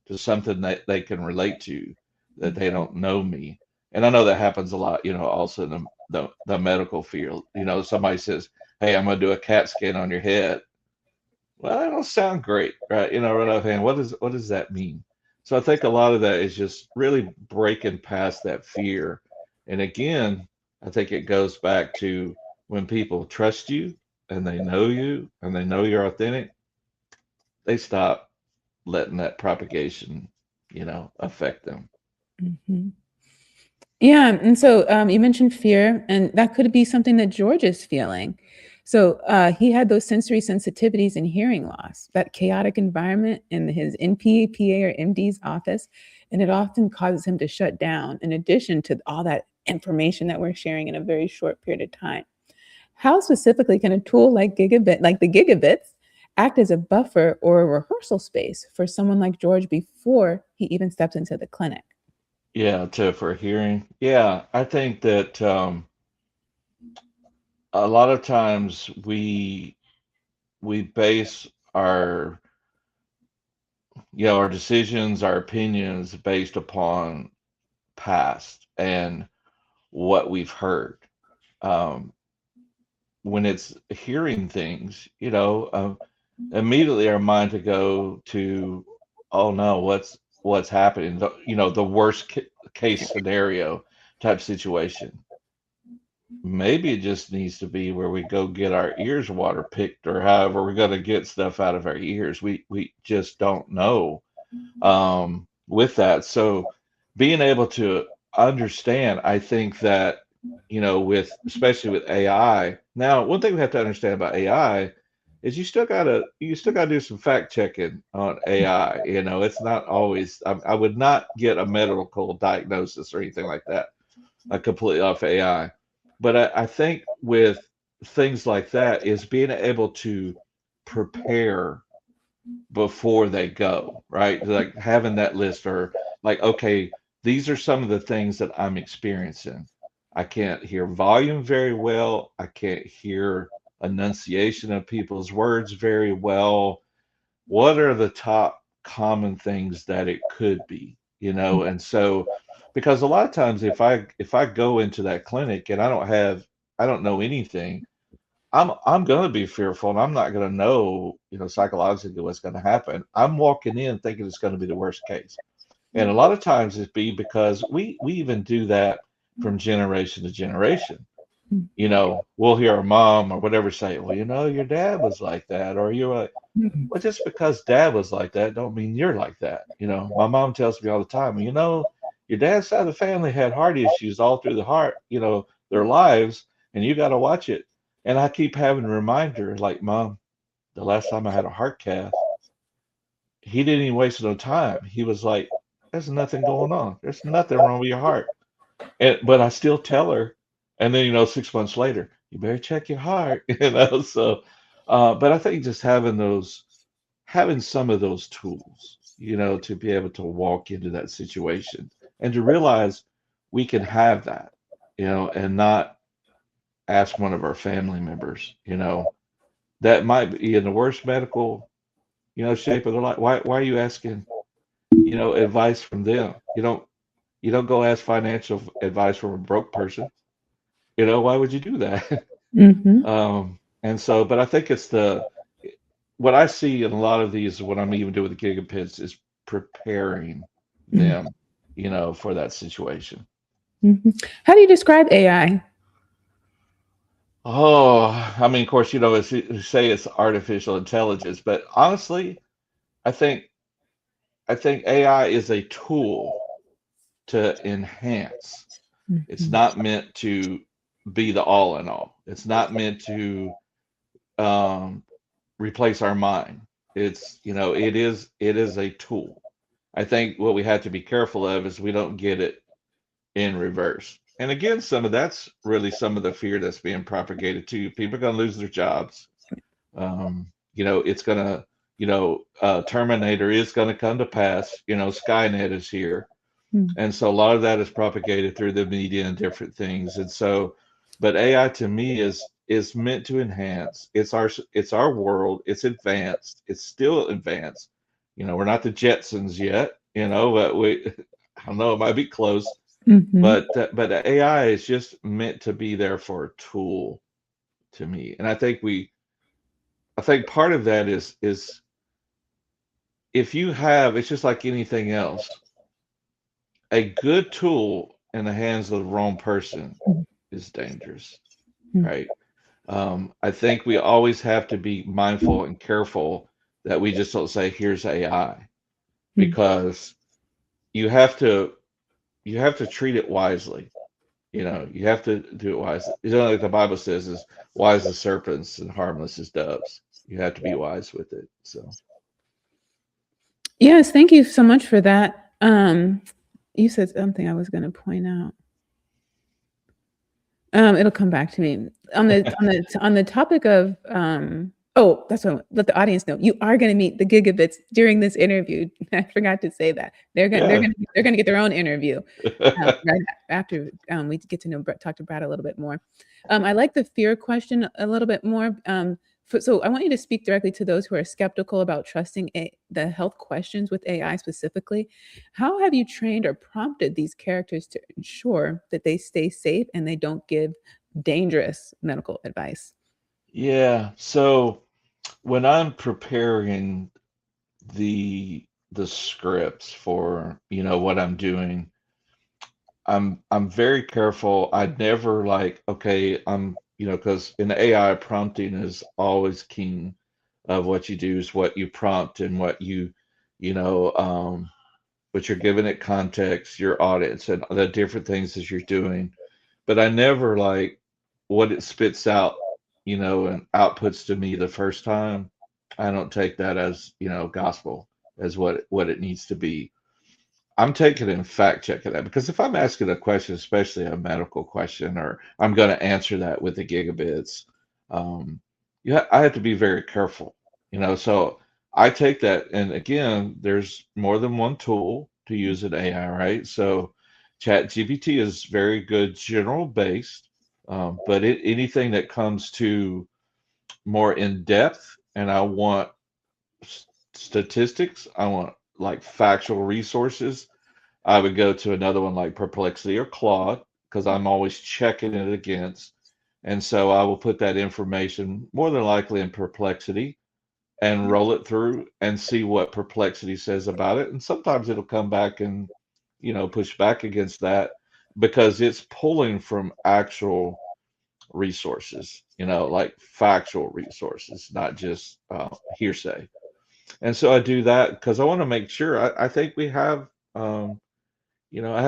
to something that they can relate to, that they don't know me. And I know that happens a lot, also in the medical field. Somebody says, "Hey, I'm going to do a CAT scan on your head." Well, that don't sound great, right? Right offhand. What does that mean? So I think a lot of that is just really breaking past that fear. And again, I think it goes back to when people trust you and they know you and they know you're authentic, they stop letting that propagation, affect them. Mhm. Yeah, and so you mentioned fear, and that could be something that George is feeling. So he had those sensory sensitivities and hearing loss, that chaotic environment in his NP, PA, or MD's office, and it often causes him to shut down. In addition to all that information that we're sharing in a very short period of time, how specifically can a tool like Gigabit, like the Gigabits, act as a buffer or a rehearsal space for someone like George before he even steps into the clinic? Yeah, for hearing. Yeah, I think that a lot of times we base our decisions, our opinions based upon past and what we've heard. Um, when it's hearing things, immediately our mind to go to, oh no, what's happening? The worst case scenario type situation. Maybe it just needs to be where we go get our ears water picked, or however we're going to get stuff out of our ears. We just don't know with that. So being able to understand, I think that, with especially with AI. Now, one thing we have to understand about AI is you still gotta do some fact checking on AI. You know, it's not always. I would not get a medical diagnosis or anything like that, completely off AI. But I think with things like that is being able to prepare before they go, right? Like having that list, or like, okay, these are some of the things that I'm experiencing. I can't hear volume very well. I can't hear enunciation of people's words very well. What are the top common things that it could be, you know? And so, because a lot of times if I go into that clinic and I don't know anything, I'm gonna be fearful, and I'm not gonna know, you know, psychologically what's gonna happen. I'm walking in thinking it's gonna be the worst case. And a lot of times it's because we even do that from generation to generation. You know, we'll hear our mom or whatever say, well, you know, your dad was like that, or you're like, well, just because dad was like that don't mean you're like that. You know, my mom tells me all the time, you know, your dad's side of the family had heart issues all through the heart, you know, their lives, and you got to watch it. And I keep having a reminder, like, Mom, the last time I had a heart cath, he didn't even waste no time. He was like, there's nothing going on. There's nothing wrong with your heart. But I still tell her, and then, you know, 6 months later, you better check your heart, you know. So, but I think just having some of those tools, you know, to be able to walk into that situation and to realize we can have that, you know, and not ask one of our family members, you know, that might be in the worst medical, you know, shape of their life. Why are you asking, you know, advice from them? You don't go ask financial advice from a broke person. You know, why would you do that? Mm-hmm. And so, but I think it's what I see in a lot of these, what I'm even doing with the gigabits is preparing them, you know, for that situation. Mm-hmm. How do you describe AI? Oh, I mean, of course, you know, you say it's artificial intelligence, but honestly, I think AI is a tool to enhance. It's Mhm. not meant to be the all in all. It's not meant to um, replace our mind. It's, you know, it is a tool. I think what we have to be careful of is we don't get it in reverse. And again, some of that's really some of the fear that's being propagated too. People are going to lose their jobs. You know, it's going to, you know, Terminator is going to come to pass. You know, Skynet is here. Mm. And so a lot of that is propagated through the media and different things. And so, but AI to me is meant to enhance. It's our world. It's advanced. It's still advanced. You know, we're not the Jetsons yet. You know, but I don't know, it might be close. Mhm. But the AI is just meant to be there for a tool to me. And I think part of that is if you have, it's just like anything else, a good tool in the hands of the wrong person is dangerous, Mm. right? I think we always have to be mindful and careful that we just don't say, here's AI, Mm. because you have to you have to treat it wisely. You know, you have to do it wisely. You know, like the Bible says, is wise as serpents and harmless as doves. You have to be wise with it. So Yes, thank you so much for that. You said something I was going to point out. It'll come back to me on the topic of. Oh, that's what let the audience know. You are going to meet the Gigabits during this interview. I forgot to say that yeah. they're going to get their own interview right after we get to know talk to Brad a little bit more. I like the fear question a little bit more. So I want you to speak directly to those who are skeptical about trusting the health questions with AI specifically. How have you trained or prompted these characters to ensure that they stay safe and they don't give dangerous medical advice? Yeah. So when I'm preparing the scripts for, you know, what I'm doing, I'm very careful. I never like, okay, you know, because in the AI prompting is always king of what you do is what you prompt and you know, what you're giving it context, your audience, and the different things that you're doing. But I never like what it spits out and outputs to me the first time, I don't take that as, gospel, as what it needs to be. I'm taking and fact checking that, because if I'm asking a question, especially a medical question, or I'm going to answer that with the gigabits, um, I have to be very careful. So I take that, and again, there's more than one tool to use an AI, right? So Chat GPT is very good, general based, but anything that comes to more in depth, and I want statistics, I want like factual resources, I would go to another one like Perplexity or Claude, because I'm always checking it against. And so I will put that information more than likely in Perplexity and roll it through and see what Perplexity says about it. And sometimes it'll come back and, push back against that, because it's pulling from actual resources, like factual resources, not just hearsay. And so I do that because I want to make sure. I think we have, I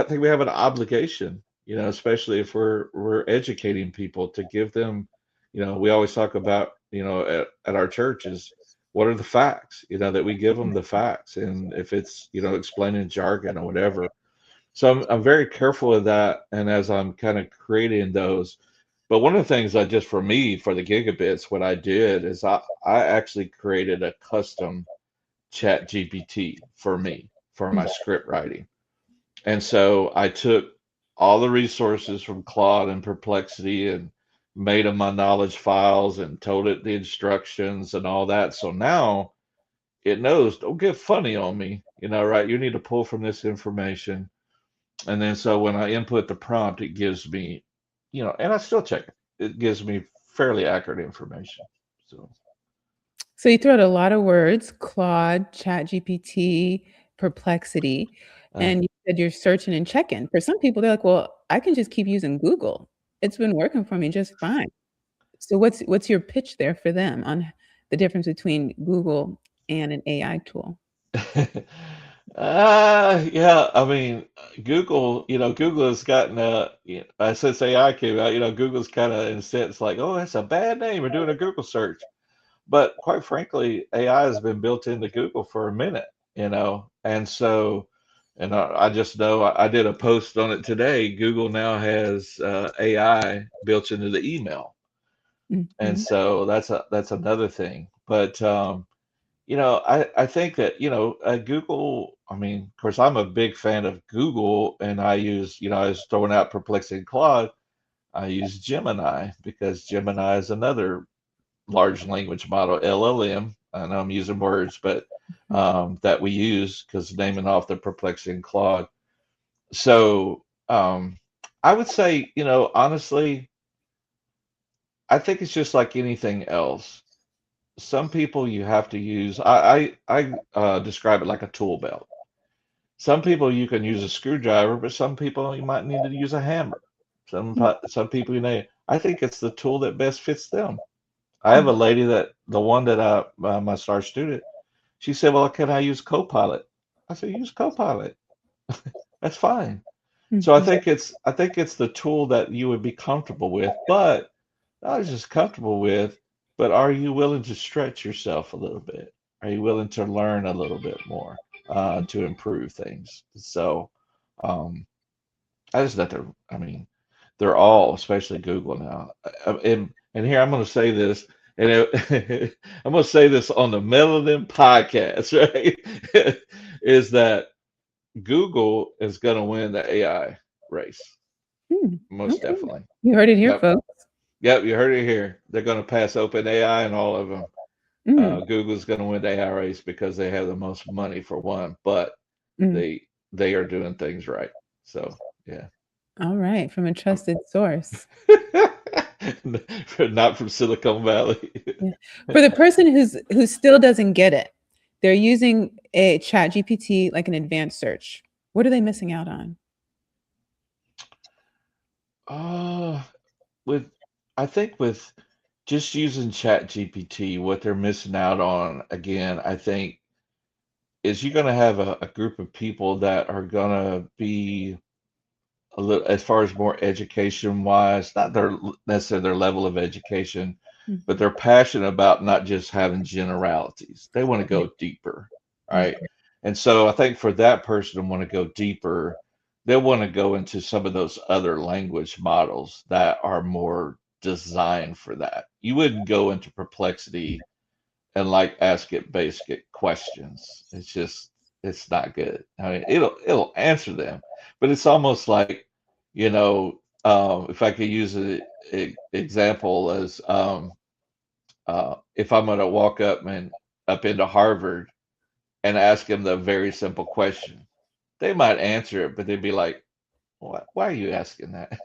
think we have an obligation, especially if we're educating people, to give them, we always talk about, at our churches, what are the facts, that we give them the facts, and if it's, explaining jargon or whatever. So I'm very careful of that, and as I'm kind of creating those. But one of the things, for me, for the gigabits, what I did is I actually created a custom chat GPT for me, for my script writing. And so I took all the resources from Claude and Perplexity and made them my knowledge files and told it the instructions and all that. So now it knows, don't get funny on me, right? You need to pull from this information. And then so when I input the prompt, it gives me, and I still check it. It gives me fairly accurate information. So you threw out a lot of words: Claude, ChatGPT, Perplexity, and you said you're searching and checking. For some people, they're like, "Well, I can just keep using Google. It's been working for me just fine." So what's your pitch there for them on the difference between Google and an AI tool? Yeah, I mean, Google has gotten since AI came out, Google's kind of in a sense like, oh, that's a bad name. We're doing a Google search. But quite frankly, AI has been built into Google for a minute. And so, and I just know I did a post on it today. Google now has AI built into the email. And Mhm. so that's another thing. But I think that, Google, I mean, of course, I'm a big fan of Google, and I use, I was throwing out Perplexity and Claude. I use Gemini, because Gemini is another large language model, LLM. I know I'm using words, but that we use, because naming off the Perplexity and Claude. So I would say, honestly, I think it's just like anything else. Some people you have to use. I describe it like a tool belt. Some people you can use a screwdriver, but some people you might need to use a hammer. Some people I think it's the tool that best fits them. I have a lady, that the one that my star student, she said, "Well, can I use Copilot?" I said, "Use Copilot. That's fine." So Mhm. I think it's the tool that you would be comfortable with, but not just comfortable with, but are you willing to stretch yourself a little bit? Are you willing to learn a little bit more to improve things? So um, I just let them. I mean, they're all, especially Google now. And here I'm going to say this, and I'm going to say this on the Melanin podcast, right? Is that Google is going to win the AI race, most Okay. definitely. You heard it here, Yep. folks. Yep, you heard it here. They're going to pass OpenAI and all of them. Mm, Google's going to win the AI race because they have the most money for one, but mm. they are doing things right. So yeah. All right, from a trusted source. Not from Silicon Valley. Yeah. For the person who still doesn't get it, they're using a chat GPT like an advanced search. What are they missing out on? Uh, with I think with just using Chat GPT, what they're missing out on, again, I think, is you're going to have a group of people that are going to be a little, as far as more education wise, not necessarily their level of education, but they're passionate about not just having generalities. They want to go deeper, right? And so I think for that person to want to go deeper, they want to go into some of those other language models that are more designed for that. You wouldn't go into Perplexity and like ask it basic questions. It's not good. I mean, it'll answer them, but it's almost like, if I could use an example as if I'm going to walk up into Harvard and ask them the very simple question, they might answer it, but they'd be like, why are you asking that?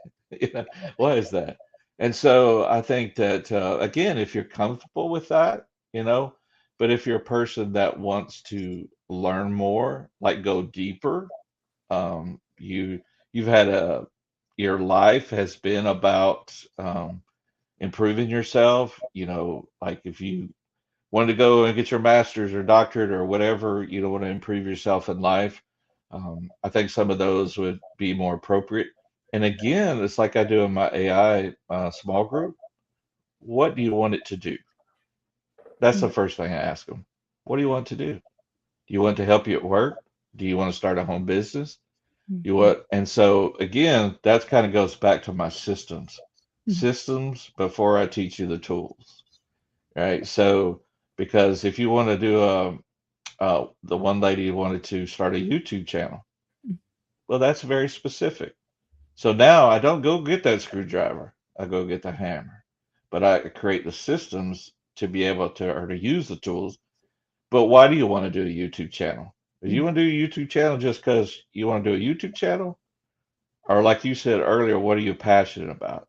Why is that? And so I think that, again, if you're comfortable with that, but if you're a person that wants to learn more, like go deeper, you've had your life has been about improving yourself, like if you wanted to go and get your master's or doctorate or whatever, want to improve yourself in life. I think some of those would be more appropriate. And again, it's like I do in my AI small group. What do you want it to do? That's the first thing I ask them. What do you want to do? Do you want to help you at work? Do you want to start a home business? And so again, that kind of goes back to my systems. Systems before I teach you the tools, right? So because if you want to do the one lady wanted to start a YouTube channel, well, that's very specific. So now I don't go get that screwdriver. I go get the hammer, but I create the systems to be able to or to use the tools. But why do you want to do a YouTube channel? Do you want to do a YouTube channel just because you want to do a YouTube channel? Or like you said earlier, what are you passionate about?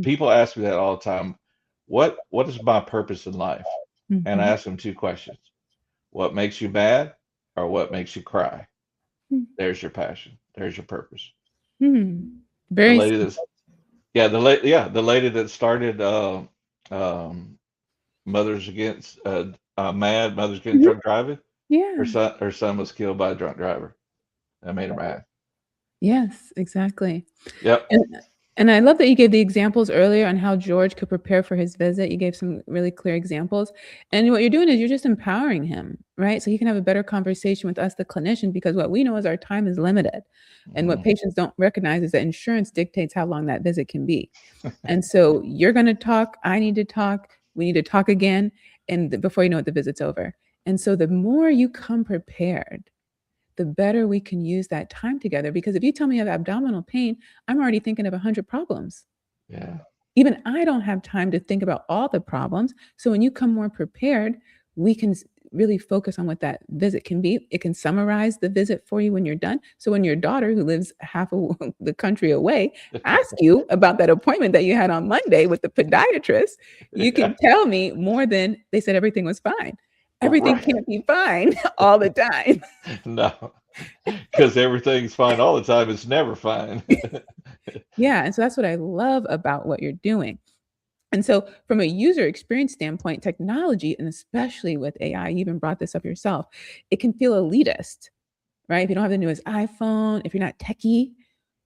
People ask me that all the time. What is my purpose in life? And I ask them two questions. What makes you mad or what makes you cry? There's your passion. There's your purpose. The Very lady that's the lady that started um, Mothers Against Mad Mothers Against Drunk Driving. Yeah. Her son was killed by a drunk driver. That made her mad. Yes, exactly. Yep. And I love that you gave the examples earlier on how George could prepare for his visit. You gave some really clear examples. And what you're doing is you're just empowering him, right? So he can have a better conversation with us, the clinician, because what we know is our time is limited. And what patients don't recognize is that insurance dictates how long that visit can be. And so you're going to talk. I need to talk. We need to talk again. And before you know it, the visit's over. And so the more you come prepared, the better we can use that time together. Because if you tell me I have abdominal pain, I'm already thinking of 100 problems. Yeah. Even I don't have time to think about all the problems. So when you come more prepared, we can really focus on what that visit can be. It can summarize the visit for you when you're done. So when your daughter, who lives half of the country away, asks you about that appointment that you had on Monday with the podiatrist, you can tell me more than they said everything was fine. Everything can't be fine all the time. No, because everything's fine all the time. It's never fine. Yeah. And so that's what I love about what you're doing. And so from a user experience standpoint, technology, and especially with AI, you even brought this up yourself, it can feel elitist, right? If you don't have the newest iPhone, if you're not techie,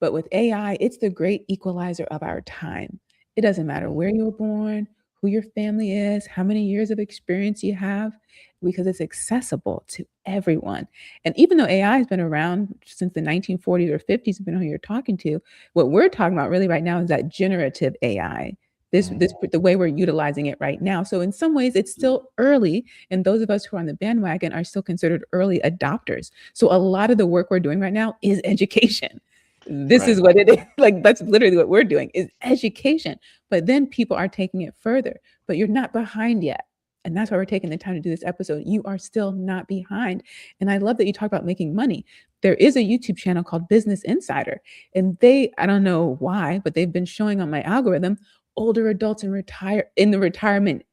but with AI, it's the great equalizer of our time. It doesn't matter where you were born, who your family is, how many years of experience you have, because it's accessible to everyone. And even though AI has been around since the 1940s or 50s, depending on who you're talking to, what we're talking about really right now is that generative AI. The way we're utilizing it right now. So in some ways, it's still early, and those of us who are on the bandwagon are still considered early adopters. So a lot of the work we're doing right now is education. This is what it is. Like, that's literally what we're doing is education. But then people are taking it further. But you're not behind yet. And that's why we're taking the time to do this episode. You are still not behind. And I love that you talk about making money. There is a YouTube channel called Business Insider. And I don't know why, but they've been showing on my algorithm older adults in the retirement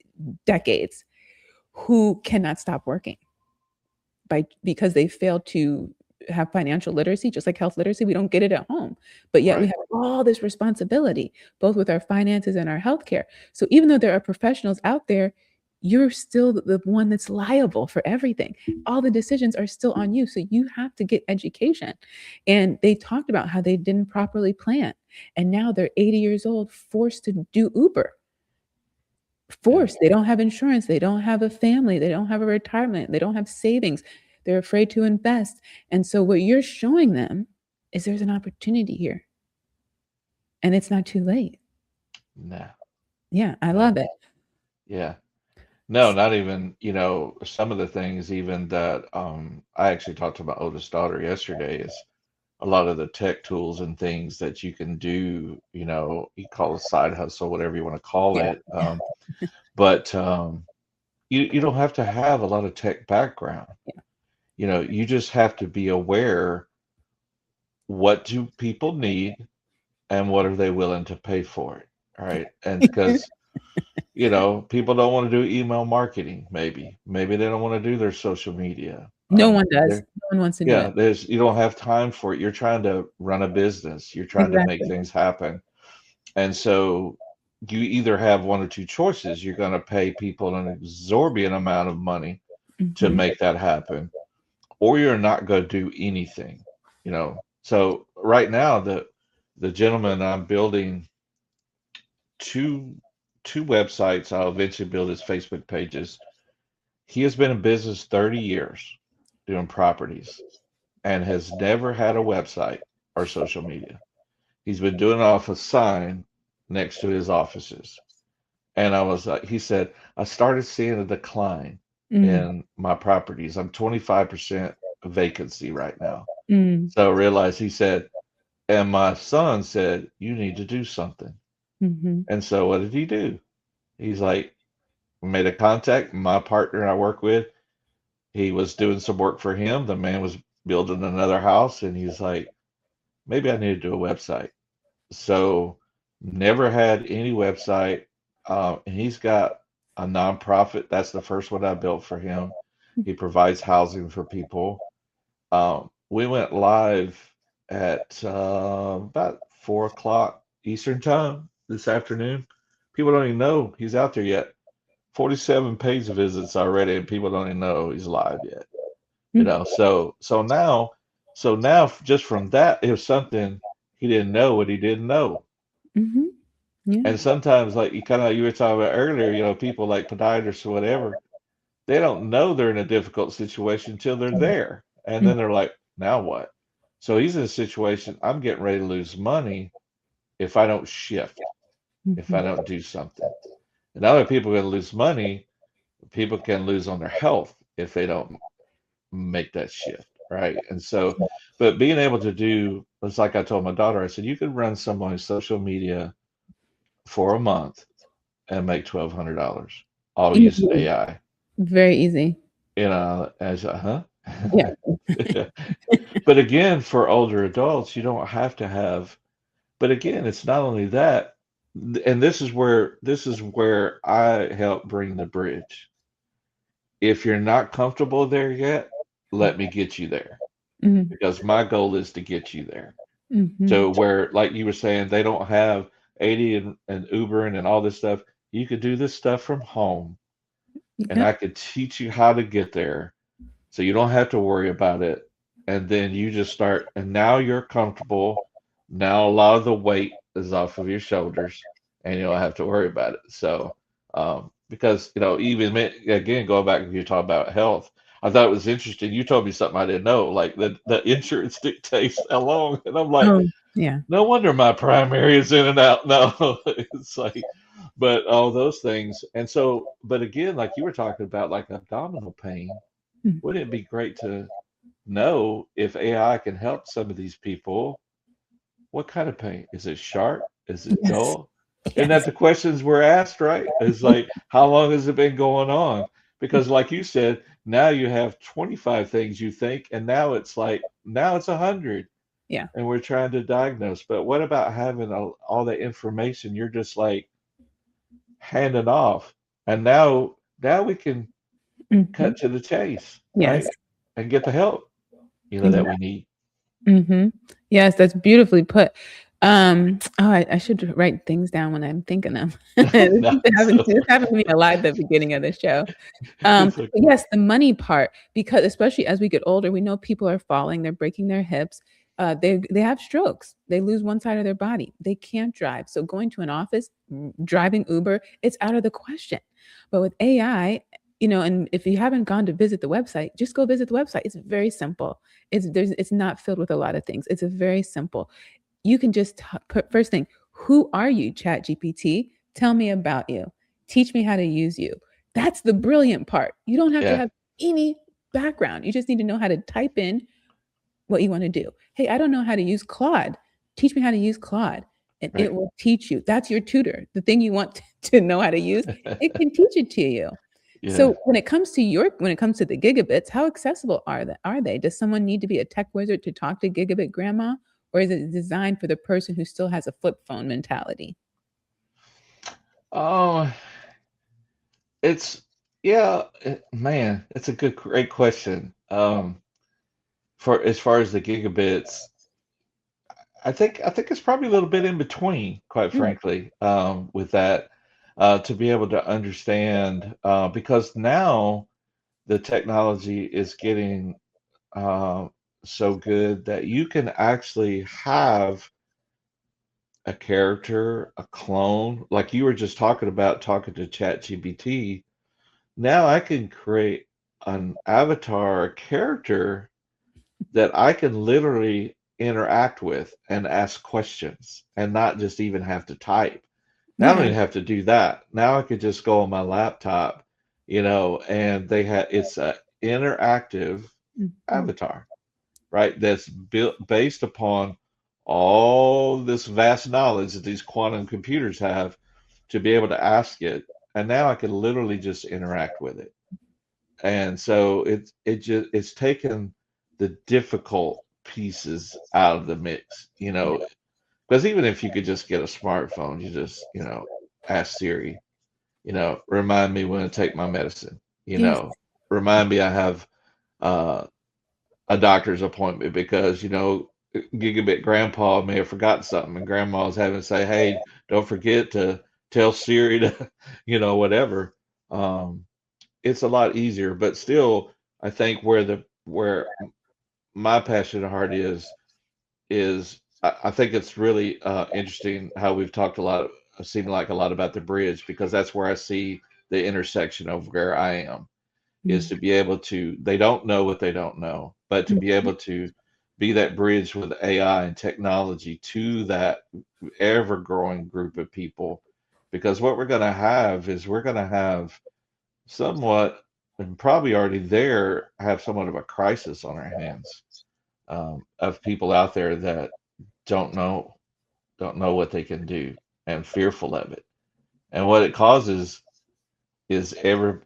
decades who cannot stop working because they failed to have financial literacy. Just like health literacy, we don't get it at home, but yet we have all this responsibility, both with our finances and our healthcare. So even though there are professionals out there, you're still the one that's liable for everything. All the decisions are still on you. So you have to get education. And they talked about how they didn't properly plan. And now they're 80 years old, forced to do Uber. forced. They don't have insurance. They don't have a family. They don't have a retirement. They don't have savings. They're afraid to invest. And so what you're showing them is there's an opportunity here. And it's not too late. No. Yeah, I love it. Yeah. No, not even, some of the things even that I actually talked to my oldest daughter yesterday is a lot of the tech tools and things that you can do, you call it a side hustle, whatever you want to call Yeah. it. But you don't have to have a lot of tech background. You just have to be aware, what do people need and what are they willing to pay for it, right? And because people don't want to do email marketing, maybe they don't want to do their social media. No one does. There- No one wants to do yeah, it. you don't have time for it. You're trying to run a business, you're trying to make Exactly. things happen. And so you either have one or two choices. You're going to pay people an exorbitant amount of money to Mhm. make that happen, or you're not going to do anything. So right now, the gentleman I'm building two websites. I'll eventually build his Facebook pages. He has been in business 30 years doing properties and has never had a website or social media. He's been doing it off a sign next to his offices. And I was like, he said, I started seeing a decline Mm, in my properties. I'm 25% vacancy right now. mm, So I realized, he said, and my son said, you need to do something. mhm. And so what did he do? He's like, made a contact. My partner I work with, he was doing some work for him. The man was building another house, and he's like, maybe I need to do a website. So never had any website. And he's got a nonprofit. That's the first one I built for him. He provides housing for people. We went live at about 4 o'clock Eastern time this afternoon. People don't even know he's out there yet. 47 page visits already, and people don't even know he's live yet. So now just from that, it was something he didn't know what he didn't know. Mhm. Yeah. And sometimes, like you were talking about earlier, people like podiatrists or whatever, they don't know they're in a difficult situation until they're there, and Mm, then they're like, now what? So he's in a situation. I'm getting ready to lose money if I don't shift, if I mhm. don't do something. And other people are going to lose money. People can lose on their health if they don't make that shift, right? And so, but being able to do, it's like I told my daughter, I said, you could run someone's social media for a month and make $1,200, all using Easy. AI. Very easy. As huh? Yeah. But again, for older adults, you don't have to have. But again, it's not only that, and this is where I help bring the bridge. If you're not comfortable there yet, let me get you there, Mhm, because my goal is to get you there. mhm. So where, like you were saying, they don't have 80 and Ubering and all this stuff. You could do this stuff from home, and Yep. I could teach you how to get there, so you don't have to worry about it. And then you just start, and now you're comfortable. Now a lot of the weight is off of your shoulders, and you don't have to worry about it. So, because even again, going back, if you talk about health, I thought it was interesting. You told me something I didn't know, like the insurance dictates how long, and I'm like, Oh, yeah. no wonder my primary is in and out. No, it's like, but all those things. And so, but again, like you were talking about, like abdominal pain, Mm. wouldn't it be great to know if AI can help some of these people? What kind of pain? Is it sharp? Is it Yes. dull? And that Yes. the questions were asked, right? It's like, how long has it been going on? Because, like you said, now you have 25 things you think, and now it's 100, Yeah. and we're trying to diagnose. But what about having all that information? You're just like handing off, and now we can Mhm. cut to the chase, Yes. right? And get the help, that we Exactly. need. Mhm. Yes, that's beautifully put. Oh, I should write things down when I'm thinking them. No, This happened to me a lot at the beginning of the show. it's But okay. yes, the money part, because especially as we get older, we know people are falling, they're breaking their hips. they have strokes. They lose one side of their body. They can't drive. So going to an office, driving Uber, it's out of the question. But with AI, and if you haven't gone to visit the website, just go visit the website. It's very simple. It's not filled with a lot of things. It's a very simple. You can just put first thing, who are you, Chat GPT? Tell me about you. Teach me how to use you. That's the brilliant part. You don't have to Yeah. have any background. You just need to know how to type in what you want to do. Hey, I don't know how to use Claude. Teach me how to use Claude, and Right. it will teach you. That's your tutor. The thing you want to know how to use, it can teach it to you. Yeah. So when it comes to the gigabits, how accessible are they? Does someone need to be a tech wizard to talk to gigabit grandma, or is it designed for the person who still has a flip phone mentality? Oh, it's man, it's a great question. For as far as the gigabits, I think it's probably a little bit in between, quite Mm, frankly, with that, to be able to understand, because now the technology is getting uh, so good that you can actually have a character, a clone, like you were just talking about, talking to ChatGPT. Now I can create an avatar, a character that I can literally interact with and ask questions and not just even have to type. Now I don't yeah. even have to do that. Now I could just go on my laptop, and it's a interactive Mhm. avatar, right? That's built based upon all this vast knowledge that these quantum computers have to be able to ask it. And now I can literally just interact with it. And so it's taken the difficult pieces out of the mix, because even if you could just get a smartphone, you just, ask Siri, remind me when to take my medicine, Yes. remind me I have uh, a doctor's appointment because, Gigabit grandpa may have forgotten something and grandma's having to say, hey, don't forget to tell Siri to, whatever. Um, it's a lot easier, but still, I think where my passionate heart is I think it's really interesting how we've talked a lot, seemed like a lot about the bridge because that's where I see the intersection of where I am is Mm, to be able to, they don't know what they don't know, but to mm, be able to be that bridge with AI and technology to that ever growing group of people. Because what we're going to have is we're going to have somewhat, and probably already there, have somewhat of a crisis on our hands, of people out there that don't know don't know what they can do and fearful of it. And what it causes is ever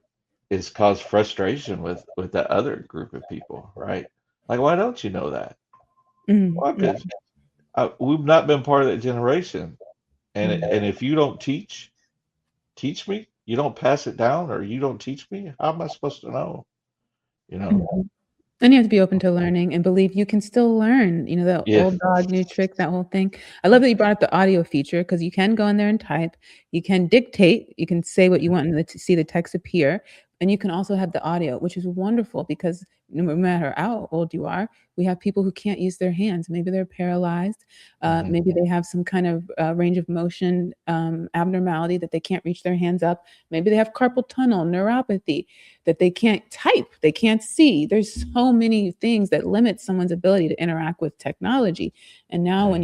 is cause frustration with that other group of people, right? Like, why don't you know that? mm, Well, mm, because we've not been part of that generation, and if you don't teach me, you don't pass it down, or you don't teach me, how am I supposed to know? You know? mm. And you have to be open to learning and believe you can still learn, the Yeah, old dog, new trick, that whole thing. I love that you brought up the audio feature because you can go in there and type. You can dictate. You can say what you want and see the text appear. And you can also have the audio, which is wonderful because no matter how old you are, we have people who can't use their hands. Maybe they're paralyzed. hmm Maybe they have some kind of range of motion abnormality that they can't reach their hands up. Maybe they have carpal tunnel neuropathy that they can't type, they can't see. There's so many things that limit someone's ability to interact with technology. And now right.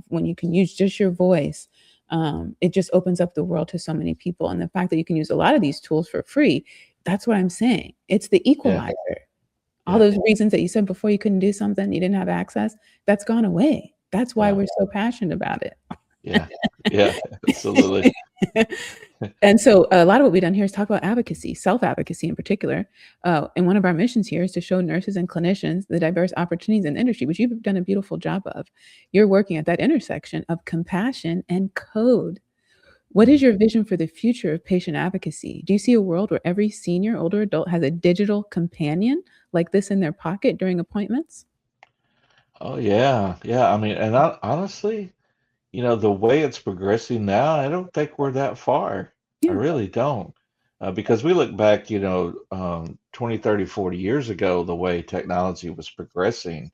when you can use just your voice, it just opens up the world to so many people. And the fact that you can use a lot of these tools for free, that's what I'm saying. It's the Yeah, equalizer. All yeah, those reasons that you said before you couldn't do something, you didn't have access, that's gone away. That's why yeah, we're so passionate about it. yeah, yeah, absolutely. And so a lot of what we've done here is talk about advocacy, self-advocacy in particular. And one of our missions here is to show nurses and clinicians the diverse opportunities in the industry, which you've done a beautiful job of. You're working at that intersection of compassion and code. What is Mhm. your vision for the future of patient advocacy? Do you see a world where every senior older adult has a digital companion like this in their pocket during appointments? Oh yeah, yeah. I mean, and honestly, the way it's progressing now, I don't think we're that far. I Yeah. really don't. Because we look back, 20, 30, 40 years ago, the way technology was progressing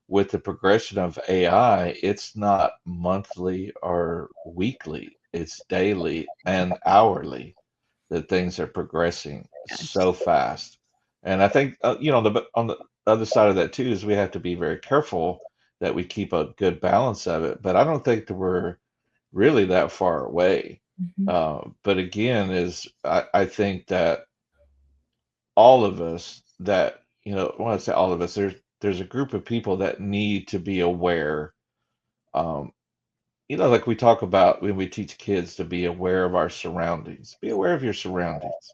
with the progression of AI, it's not monthly or weekly, it's daily and hourly that things are progressing Yes. so fast. And I think, on the other side of that too is we have to be very careful that we keep a good balance of it. But I don't think that we're really that far away. Mhm. But again, I think that all of us that, when I say all of us, there's a group of people that need to be aware. Um, like we talk about when we teach kids to be aware of our surroundings. Be aware of your surroundings.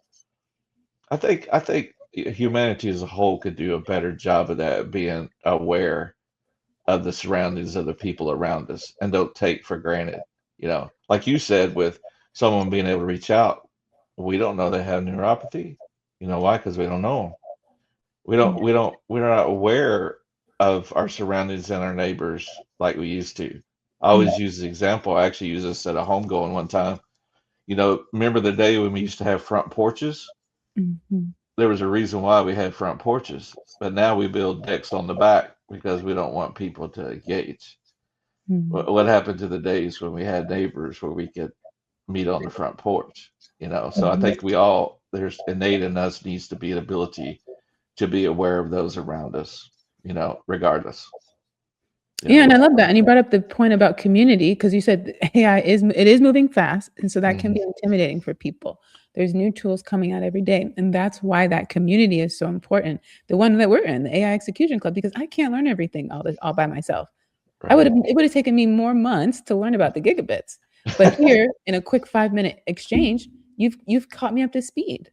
I think humanity as a whole could do a better job of that, being aware of the surroundings of the people around us and don't take for granted. Like you said, with someone being able to reach out, we don't know they have neuropathy. You know why? Because we don't know them. We're not aware of our surroundings and our neighbors like we used to. I always use the example. I actually used this at a homegoing one time. Remember the day when we used to have front porches? Mhm. There was a reason why we had front porches, but now we build decks on the back because we don't want people to engage. Mhm. What happened to the days when we had neighbors where we could meet on the front porch? So I Mhm. think we all, there's innate in us needs to be an ability to be aware of those around us, regardless. Yeah, and I With love that. And you brought up the point about community because you said AI is moving fast, and so that can Mhm. be intimidating for people. There's new tools coming out every day, and that's why that community is so important. The one that we're in, the AI Execution Club, because I can't learn everything all by myself. Right. It would have taken me more months to learn about the gigabits. But here, in a quick 5-minute exchange, you've caught me up to speed.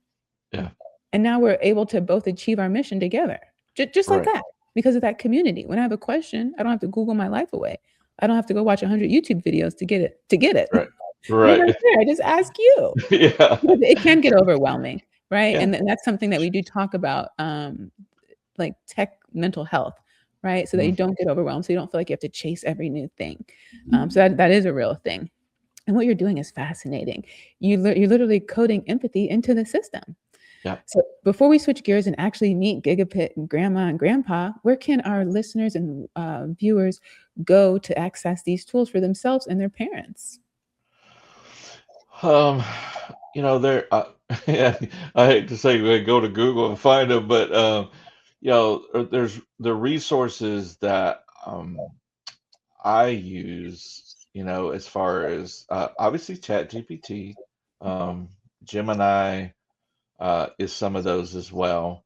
Yeah. And now we're able to both achieve our mission together, just like Right. that, because of that community. When I have a question, I don't have to Google my life away. I don't have to go watch 100 YouTube videos to get it. To get it, Right. you're right Right. there. I just ask you Yeah. because it can get overwhelming, right? Yeah. And that's something that we do talk about, like tech mental health, right? So that you Mhm. don't get overwhelmed, so you don't feel like you have to chase every new thing. So that is a real thing. And what you're doing is fascinating. You're literally coding empathy into the system. Yeah. So before we switch gears and actually meet Gigabit and Grandma and Grandpa, where can our listeners and viewers go to access these tools for themselves and their parents? Um, there. Yeah, I hate to say go to Google and find them, but there's the resources that I use. As far as obviously ChatGPT, um, Gemini is some of those as well.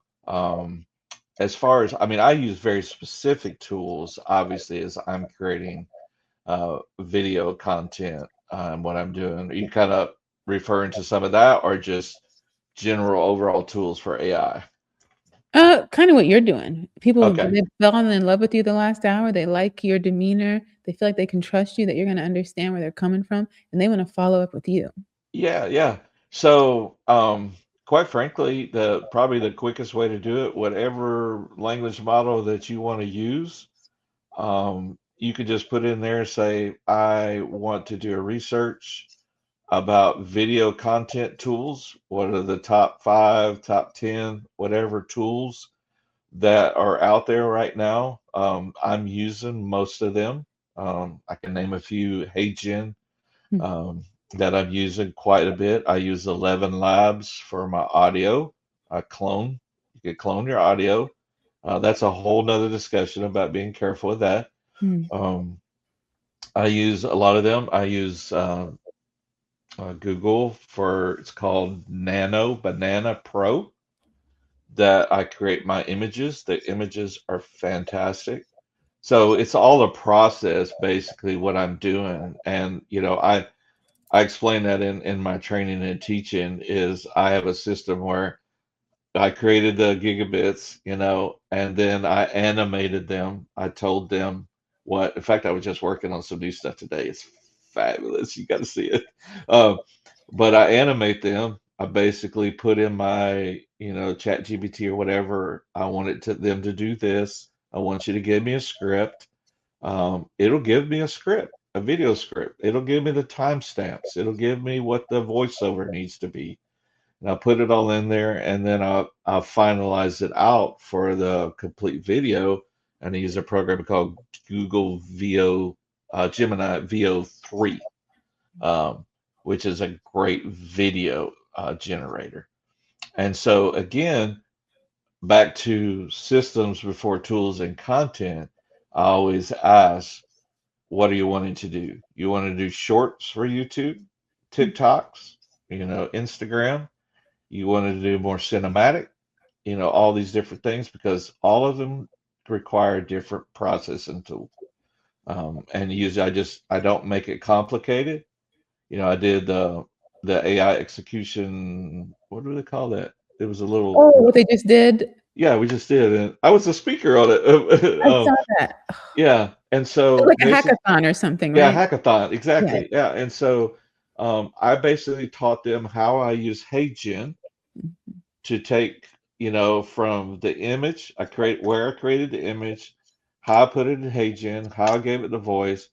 As far as, I mean, I use very specific tools, obviously, as I'm creating video content, what I'm doing. Are you kind of referring to some of that or just general overall tools for AI? Kind of what you're doing. People Okay. they've fallen in love with you the last hour. They like your demeanor. They feel like they can trust you, that you're going to understand where they're coming from, and they want to follow up with you. Yeah, yeah. So, quite frankly, probably the quickest way to do it, whatever language model that you want to use, you could just put in there, say, I want to do a research about video content tools. What are the top 5, top 10, whatever tools that are out there right now? I'm using most of them. I can name a few. HeyGen, Hmm. um, that I'm using quite a bit. I use 11 Labs for my audio. I clone. You can clone your audio. That's a whole nother discussion about being careful with that. Hmm. Um, I use a lot of them. I use Google for, it's called Nano Banana Pro, that I create my images. The images are fantastic. So it's all a process, basically, what I'm doing. And, I explain that in my training and teaching is I have a system where I created the gigabits, and then I animated them. I told them in fact, I was just working on some new stuff today. It's fabulous. You got to see it. Uh, but I animate them. I basically put in my, chat GPT or whatever. I want them to do this. I want you to give me a script. It'll give me a script, a video script. It'll give me the timestamps. It'll give me what the voiceover needs to be. And I'll put it all in there and then I'll finalize it out for the complete video. and I use a program called Google Gemini VO3, um, which is a great video generator. And so again, back to systems before tools and content, I always ask, what are you wanting to do? You want to do shorts for YouTube, TikToks, Instagram? You want to do more cinematic, all these different things because all of them require different processing tool. And usually I don't make it complicated. I did the AI execution. What do they call that? It was a little, Oh, what they just did. yeah, we just did, and I was a speaker on it. I saw that. Yeah, and so Like a basically, hackathon or something, yeah, right? hackathon, Yeah. exactly. Yeah, and so I basically taught them how I use HeyGen to take, from the image where I created the image, how I put it in HeyGen, how I gave it the voice,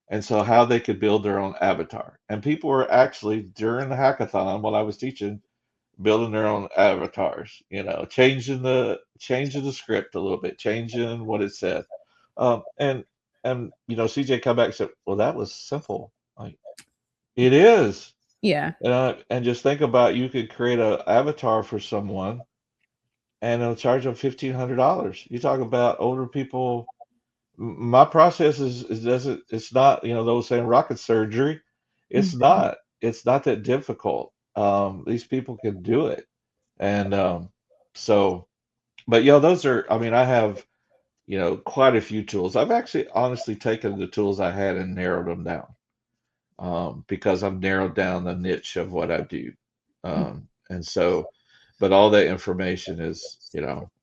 and so how they could build their own avatar. And people were actually during the hackathon while I was teaching, building their own avatars, changing the script a little bit, changing what it said. And CJ come back and said, well, that was simple. Like it is. Yeah. And just think about you could create an avatar for someone and it'll charge them $1,500. You talk about older people. My process it's not, those saying rocket surgery. It's Mhm. not. It's not that difficult. These people can do it. And so, but those are, I mean, I have, quite a few tools. I've actually honestly taken the tools I had and narrowed them down because I've narrowed down the niche of what I do. And so, but all that information is,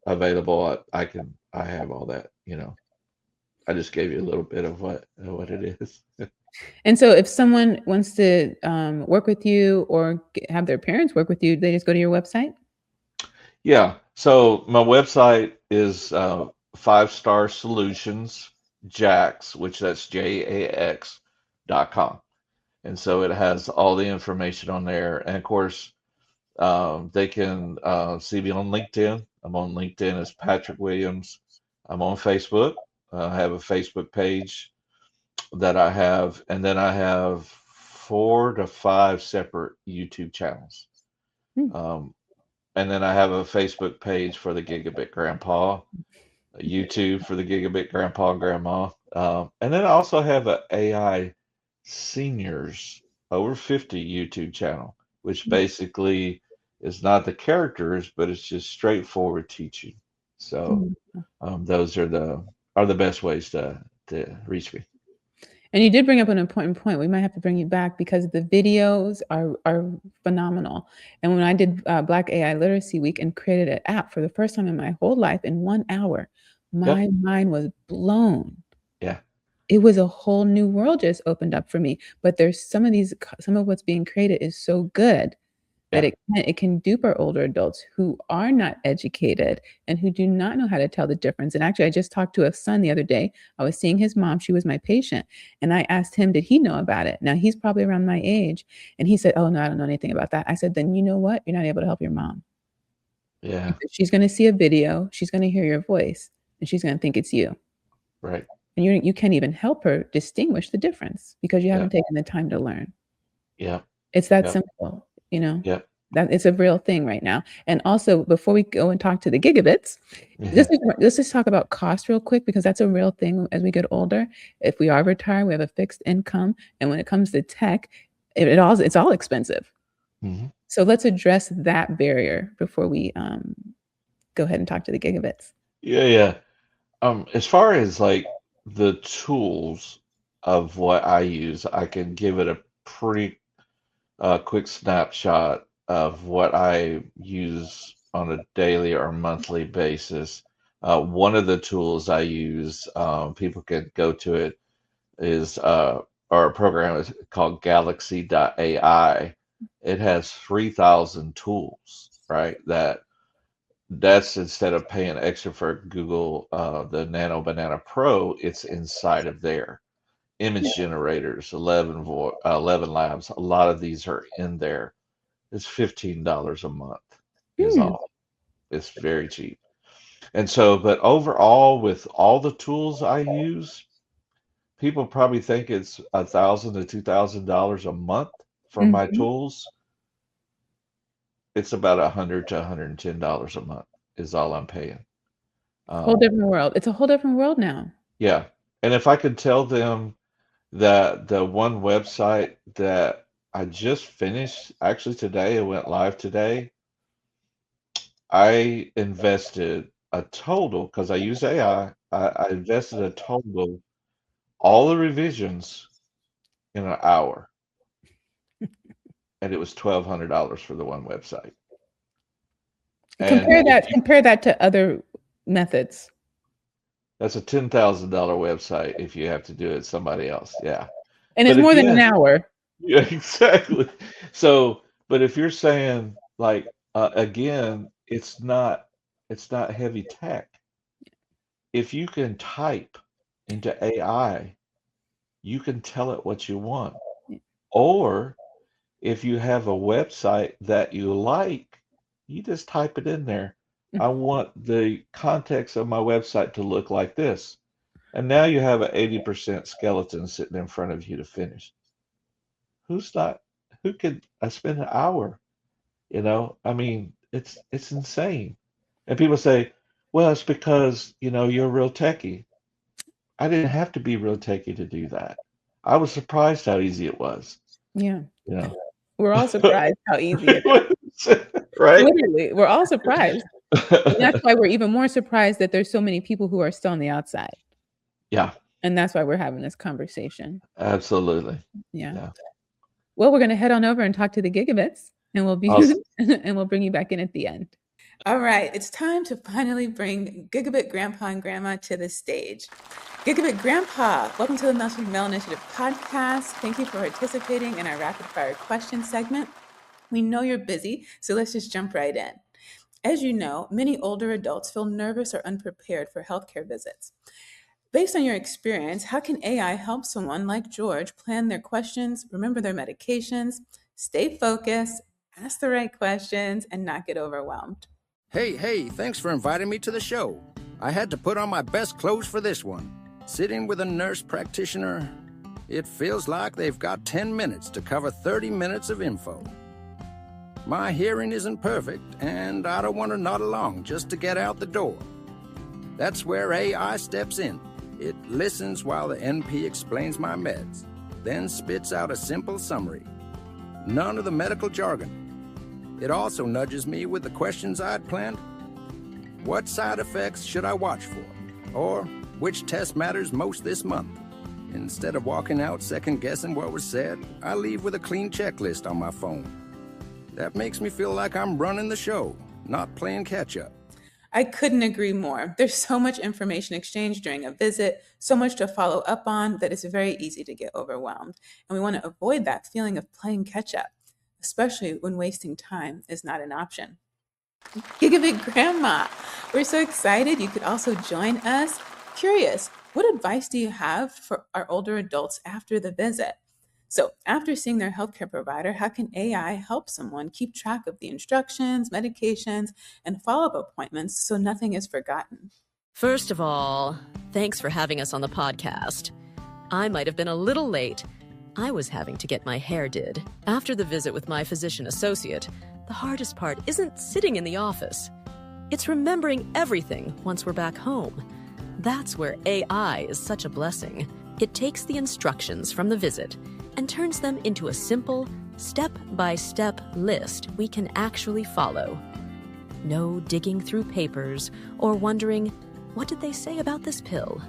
available. I have all that, I just gave you a little bit of what it is. And so if someone wants to work with you or have their parents work with you, they just go to your website? Yeah. So my website is 5-star solutions jax, which that's JAX.com. And so it has all the information on there. And of course, they can see me on LinkedIn. I'm on LinkedIn as Patrick Williams. I'm on Facebook. I have a Facebook page that I have, and then I have 4 to 5 separate YouTube channels. Hmm. And then I have a Facebook page for the Gigabit Grandpa, a YouTube for the Gigabit Grandpa and Grandma. And then I also have a AI Seniors over 50 YouTube channel, which basically is not the characters, but it's just straightforward teaching. So Mm. those are the best ways to reach me. And you did bring up an important point. We might have to bring you back because the videos are phenomenal. And when I did Black AI Literacy Week and created an app for the first time in my whole life in 1 hour, my Yep. mind was blown. Yeah. It was a whole new world just opened up for me. But there's some of what's being created is so good that Yeah. it can dupe our older adults who are not educated and who do not know how to tell the difference. And actually, I just talked to a son the other day. I was seeing his mom. She was my patient. And I asked him, did he know about it? Now, he's probably around my age. And he said, oh, no, I don't know anything about that. I said, then you know what? You're not able to help your mom. Yeah. She's going to see a video. She's going to hear your voice. And she's going to think it's you. Right. And you can't even help her distinguish the difference because you haven't taken the time to learn. Yeah. It's that Yeah. simple, Yeah. that it's a real thing right now. And also, before we go and talk to the gigabits, Yeah. let's just talk about cost real quick because that's a real thing as we get older. If we are retired, we have a fixed income, and when it comes to tech, it's all expensive. Hmm. So let's address that barrier before we go ahead and talk to the gigabits. Yeah. Yeah. As far as like the tools of what I use, I can give it a pretty quick snapshot of what I use on a daily or monthly basis. One of the tools I use, people can go to it, is our program is called Galaxy.ai. It has 3,000 tools, right? That's instead of paying extra for Google, the Nano Banana Pro, it's inside of there. Image generators, 11 labs. A lot of these are in there. It's $15 a month is Hmm. all. It's very cheap. And so, but overall, with all the tools I use, people probably think it's $1,000 to $2,000 a month for my Mhm. tools. It's about $100 to $110 a month is all I'm paying. Whole different world. It's a whole different world now. Yeah. And if I could tell them that the one website that I just finished, actually today, it went live today, I invested a total, because I use AI, I invested a total, all the revisions in an hour, and it was $1,200 for the one website. And Compare if that you, compare that to other methods. that's a $10,000 website if you have to do it somebody else. Yeah. And it's But more than an again, hour. yeah, exactly. So, but if you're saying like again, it's not heavy tech. If you can type into AI, you can tell it what you want. Or if you have a website that you like, you just type it in there. I want the context of my website to look like this. And now you have an 80% skeleton sitting in front of you to finish. Who's not, who could spend an hour? I mean, it's insane. And people say, well, it's because, you're real techie. I didn't have to be real techie to do that. I was surprised how easy it was, Yeah. you know. We're all surprised how easy it is. Right? Literally, we're all surprised. And that's why we're even more surprised that there's so many people who are still on the outside. Yeah, And that's why we're having this conversation. absolutely. Yeah. Yeah. Well, we're going to head on over and talk to the Gigabits, and we'll be Awesome. and we'll bring you back in at the end. All right, it's time to finally bring Gigabit Grandpa and Grandma to the stage. Gigabit Grandpa, welcome to the Melanin Initiative podcast. Thank you for participating in our rapid fire question segment. We know you're busy, so let's just jump right in. As you know, many older adults feel nervous or unprepared for healthcare visits. Based on your experience, how can AI help someone like George plan their questions, remember their medications, stay focused, ask the right questions, and not get overwhelmed? Hey, thanks for inviting me to the show. I had to put on my best clothes for this one. Sitting with a nurse practitioner, it feels like they've got 10 minutes to cover 30 minutes of info. My hearing isn't perfect, and I don't want to nod along just to get out the door. That's where AI steps in. It listens while the NP explains my meds, then spits out a simple summary. None of the medical jargon. It also nudges me with the questions I'd planned. What side effects should I watch for? Or which test matters most this month? Instead of walking out second-guessing what was said, I leave with a clean checklist on my phone. That makes me feel like I'm running the show, not playing catch-up. I couldn't agree more. There's so much information exchanged during a visit, so much to follow up on that it's very easy to get overwhelmed. And we want to avoid that feeling of playing catch up, especially when wasting time is not an option. Gigabit Grandma, we're so excited you could also join us. Curious, what advice do you have for our older adults after the visit? So, after seeing their healthcare provider, how can AI help someone keep track of the instructions, medications, and follow up appointments so nothing is forgotten? First of all, thanks for having us on the podcast. I might have been a little late. I was having to get my hair did. After the visit with my physician associate, the hardest part isn't sitting in the office. It's remembering everything once we're back home. That's where AI is such a blessing. It takes the instructions from the visit and turns them into a simple, step-by-step list we can actually follow. No digging through papers or wondering, what did they say about this pill?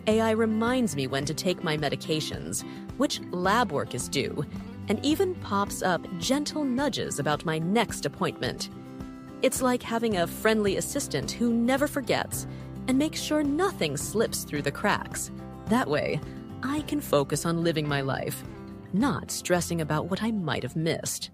AI reminds me when to take my medications, which lab work is due, and even pops up gentle nudges about my next appointment. It's like having a friendly assistant who never forgets and makes sure nothing slips through the cracks. That way, I can focus on living my life, not stressing about what I might have missed.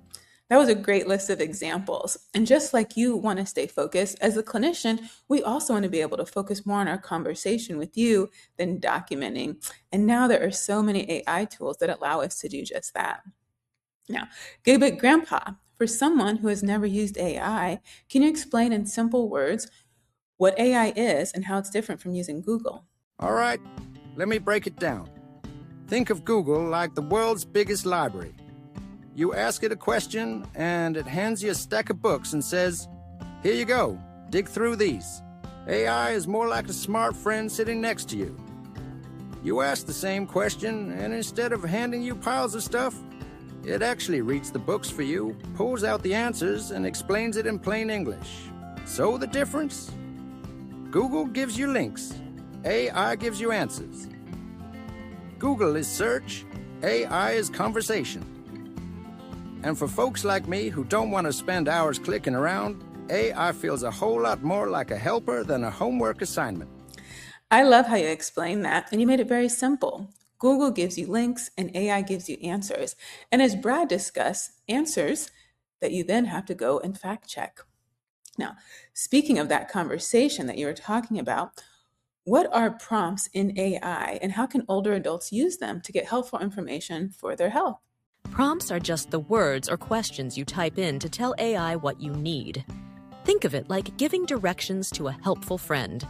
That was a great list of examples. And just like you want to stay focused, as a clinician, we also want to be able to focus more on our conversation with you than documenting. And now there are so many AI tools that allow us to do just that. Now, Gigabit Grandpa, for someone who has never used AI, can you explain in simple words what AI is and how it's different from using Google. All right, let me break it down. Think of Google like the world's biggest library. You ask it a question, and it hands you a stack of books and says, "Here you go, dig through these." AI is more like a smart friend sitting next to you. You ask the same question, and instead of handing you piles of stuff, it actually reads the books for you, pulls out the answers, and explains it in plain English. So the difference? Google gives you links. AI gives you answers. Google is search. AI is conversation. And for folks like me who don't want to spend hours clicking around, AI feels a whole lot more like a helper than a homework assignment. I love how you explained that, and you made it very simple. Google gives you links and AI gives you answers. And as Brad discussed, answers that you then have to go and fact check. Now, speaking of that conversation that you were talking about, what are prompts in AI and how can older adults use them to get helpful information for their health? Prompts are just the words or questions you type in to tell AI what you need. Think of it like giving directions to a helpful friend.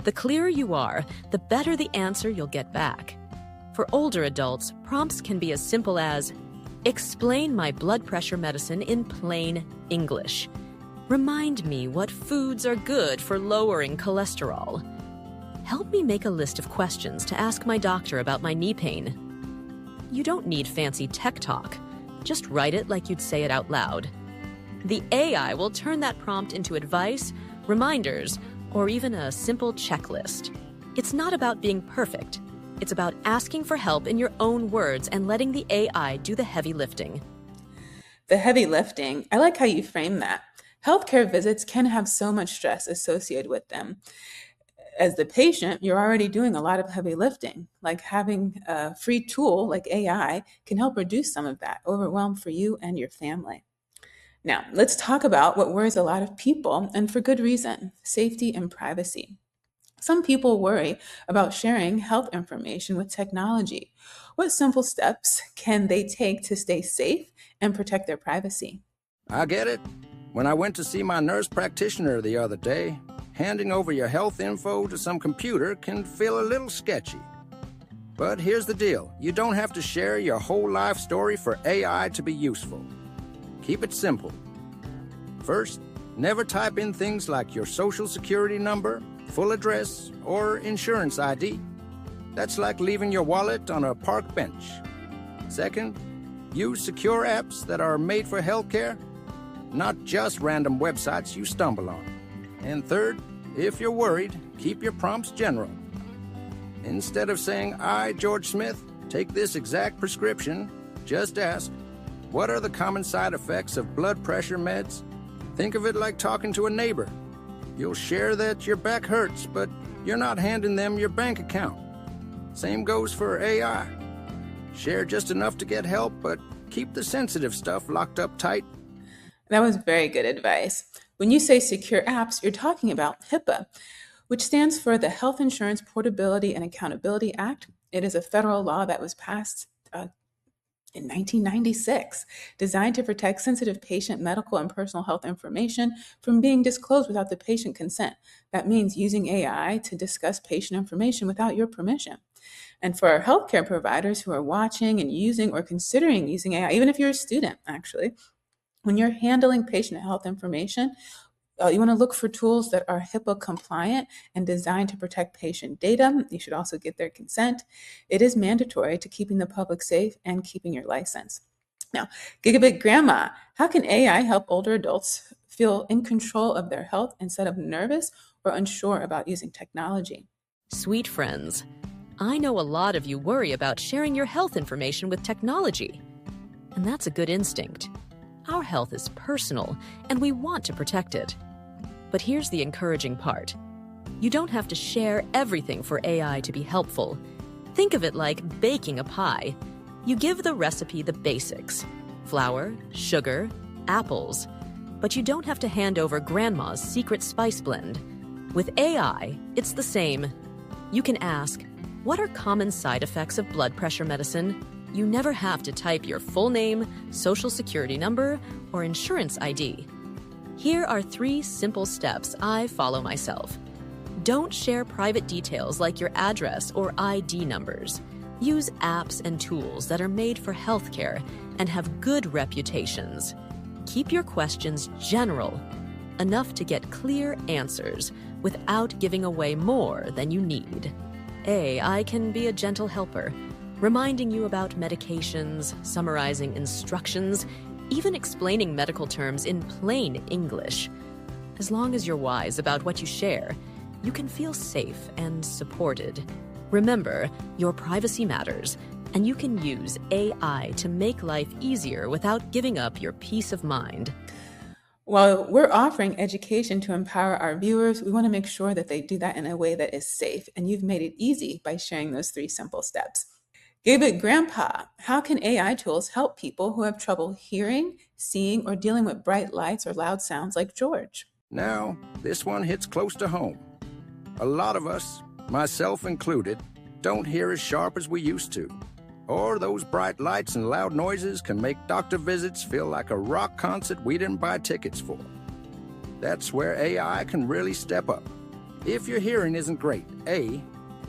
The clearer you are, the better the answer you'll get back. For older adults, prompts can be as simple as, "Explain my blood pressure medicine in plain English." "Remind me what foods are good for lowering cholesterol." "Help me make a list of questions to ask my doctor about my knee pain." You don't need fancy tech talk. Just write it like you'd say it out loud. The AI will turn that prompt into advice, reminders, or even a simple checklist. It's not about being perfect. It's about asking for help in your own words and letting the AI do the heavy lifting. The heavy lifting, I like how you frame that. Healthcare visits can have so much stress associated with them. As the patient, you're already doing a lot of heavy lifting. Like having a free tool like AI can help reduce some of that overwhelm for you and your family. Now, let's talk about what worries a lot of people, and for good reason: safety and privacy. Some people worry about sharing health information with technology. What simple steps can they take to stay safe and protect their privacy? I get it. When I went to see my nurse practitioner the other day, handing over your health info to some computer can feel a little sketchy. But here's the deal. You don't have to share your whole life story for AI to be useful. Keep it simple. First, never type in things like your social security number, full address, or insurance ID. That's like leaving your wallet on a park bench. Second, use secure apps that are made for healthcare, not just random websites you stumble on. And third, if you're worried, keep your prompts general. Instead of saying, "I, George Smith, take this exact prescription," just ask, "What are the common side effects of blood pressure meds?" Think of it like talking to a neighbor. You'll share that your back hurts, but you're not handing them your bank account. Same goes for AI. Share just enough to get help, but keep the sensitive stuff locked up tight. That was very good advice. When you say secure apps, you're talking about HIPAA, which stands for the Health Insurance Portability and Accountability Act. It is a federal law that was passed in 1996, designed to protect sensitive patient medical and personal health information from being disclosed without the patient consent. That means using AI to discuss patient information without your permission. And for our healthcare providers who are watching and using or considering using AI, even if you're a student, actually, when you're handling patient health information, you want to look for tools that are HIPAA compliant and designed to protect patient data. You should also get their consent. It is mandatory to keeping the public safe and keeping your license. Now, Gigabit Grandma, how can AI help older adults feel in control of their health instead of nervous or unsure about using technology? Sweet friends, I know a lot of you worry about sharing your health information with technology. And that's a good instinct. Our health is personal, and we want to protect it. But here's the encouraging part. You don't have to share everything for AI to be helpful. Think of it like baking a pie. You give the recipe the basics: flour, sugar, apples. But you don't have to hand over grandma's secret spice blend. With AI, it's the same. You can ask, "What are common side effects of blood pressure medicine?" You never have to type your full name, social security number, or insurance ID. Here are 3 simple steps I follow myself. Don't share private details like your address or ID numbers. Use apps and tools that are made for healthcare and have good reputations. Keep your questions general, enough to get clear answers without giving away more than you need. AI can be a gentle helper, reminding you about medications, summarizing instructions, even explaining medical terms in plain English. As long as you're wise about what you share, you can feel safe and supported. Remember, your privacy matters, and you can use AI to make life easier without giving up your peace of mind. While we're offering education to empower our viewers, we want to make sure that they do that in a way that is safe, and you've made it easy by sharing those 3 simple steps. Gigabit Grandpa, how can AI tools help people who have trouble hearing, seeing, or dealing with bright lights or loud sounds like George? Now, this one hits close to home. A lot of us, myself included, don't hear as sharp as we used to. Or those bright lights and loud noises can make doctor visits feel like a rock concert we didn't buy tickets for. That's where AI can really step up. If your hearing isn't great,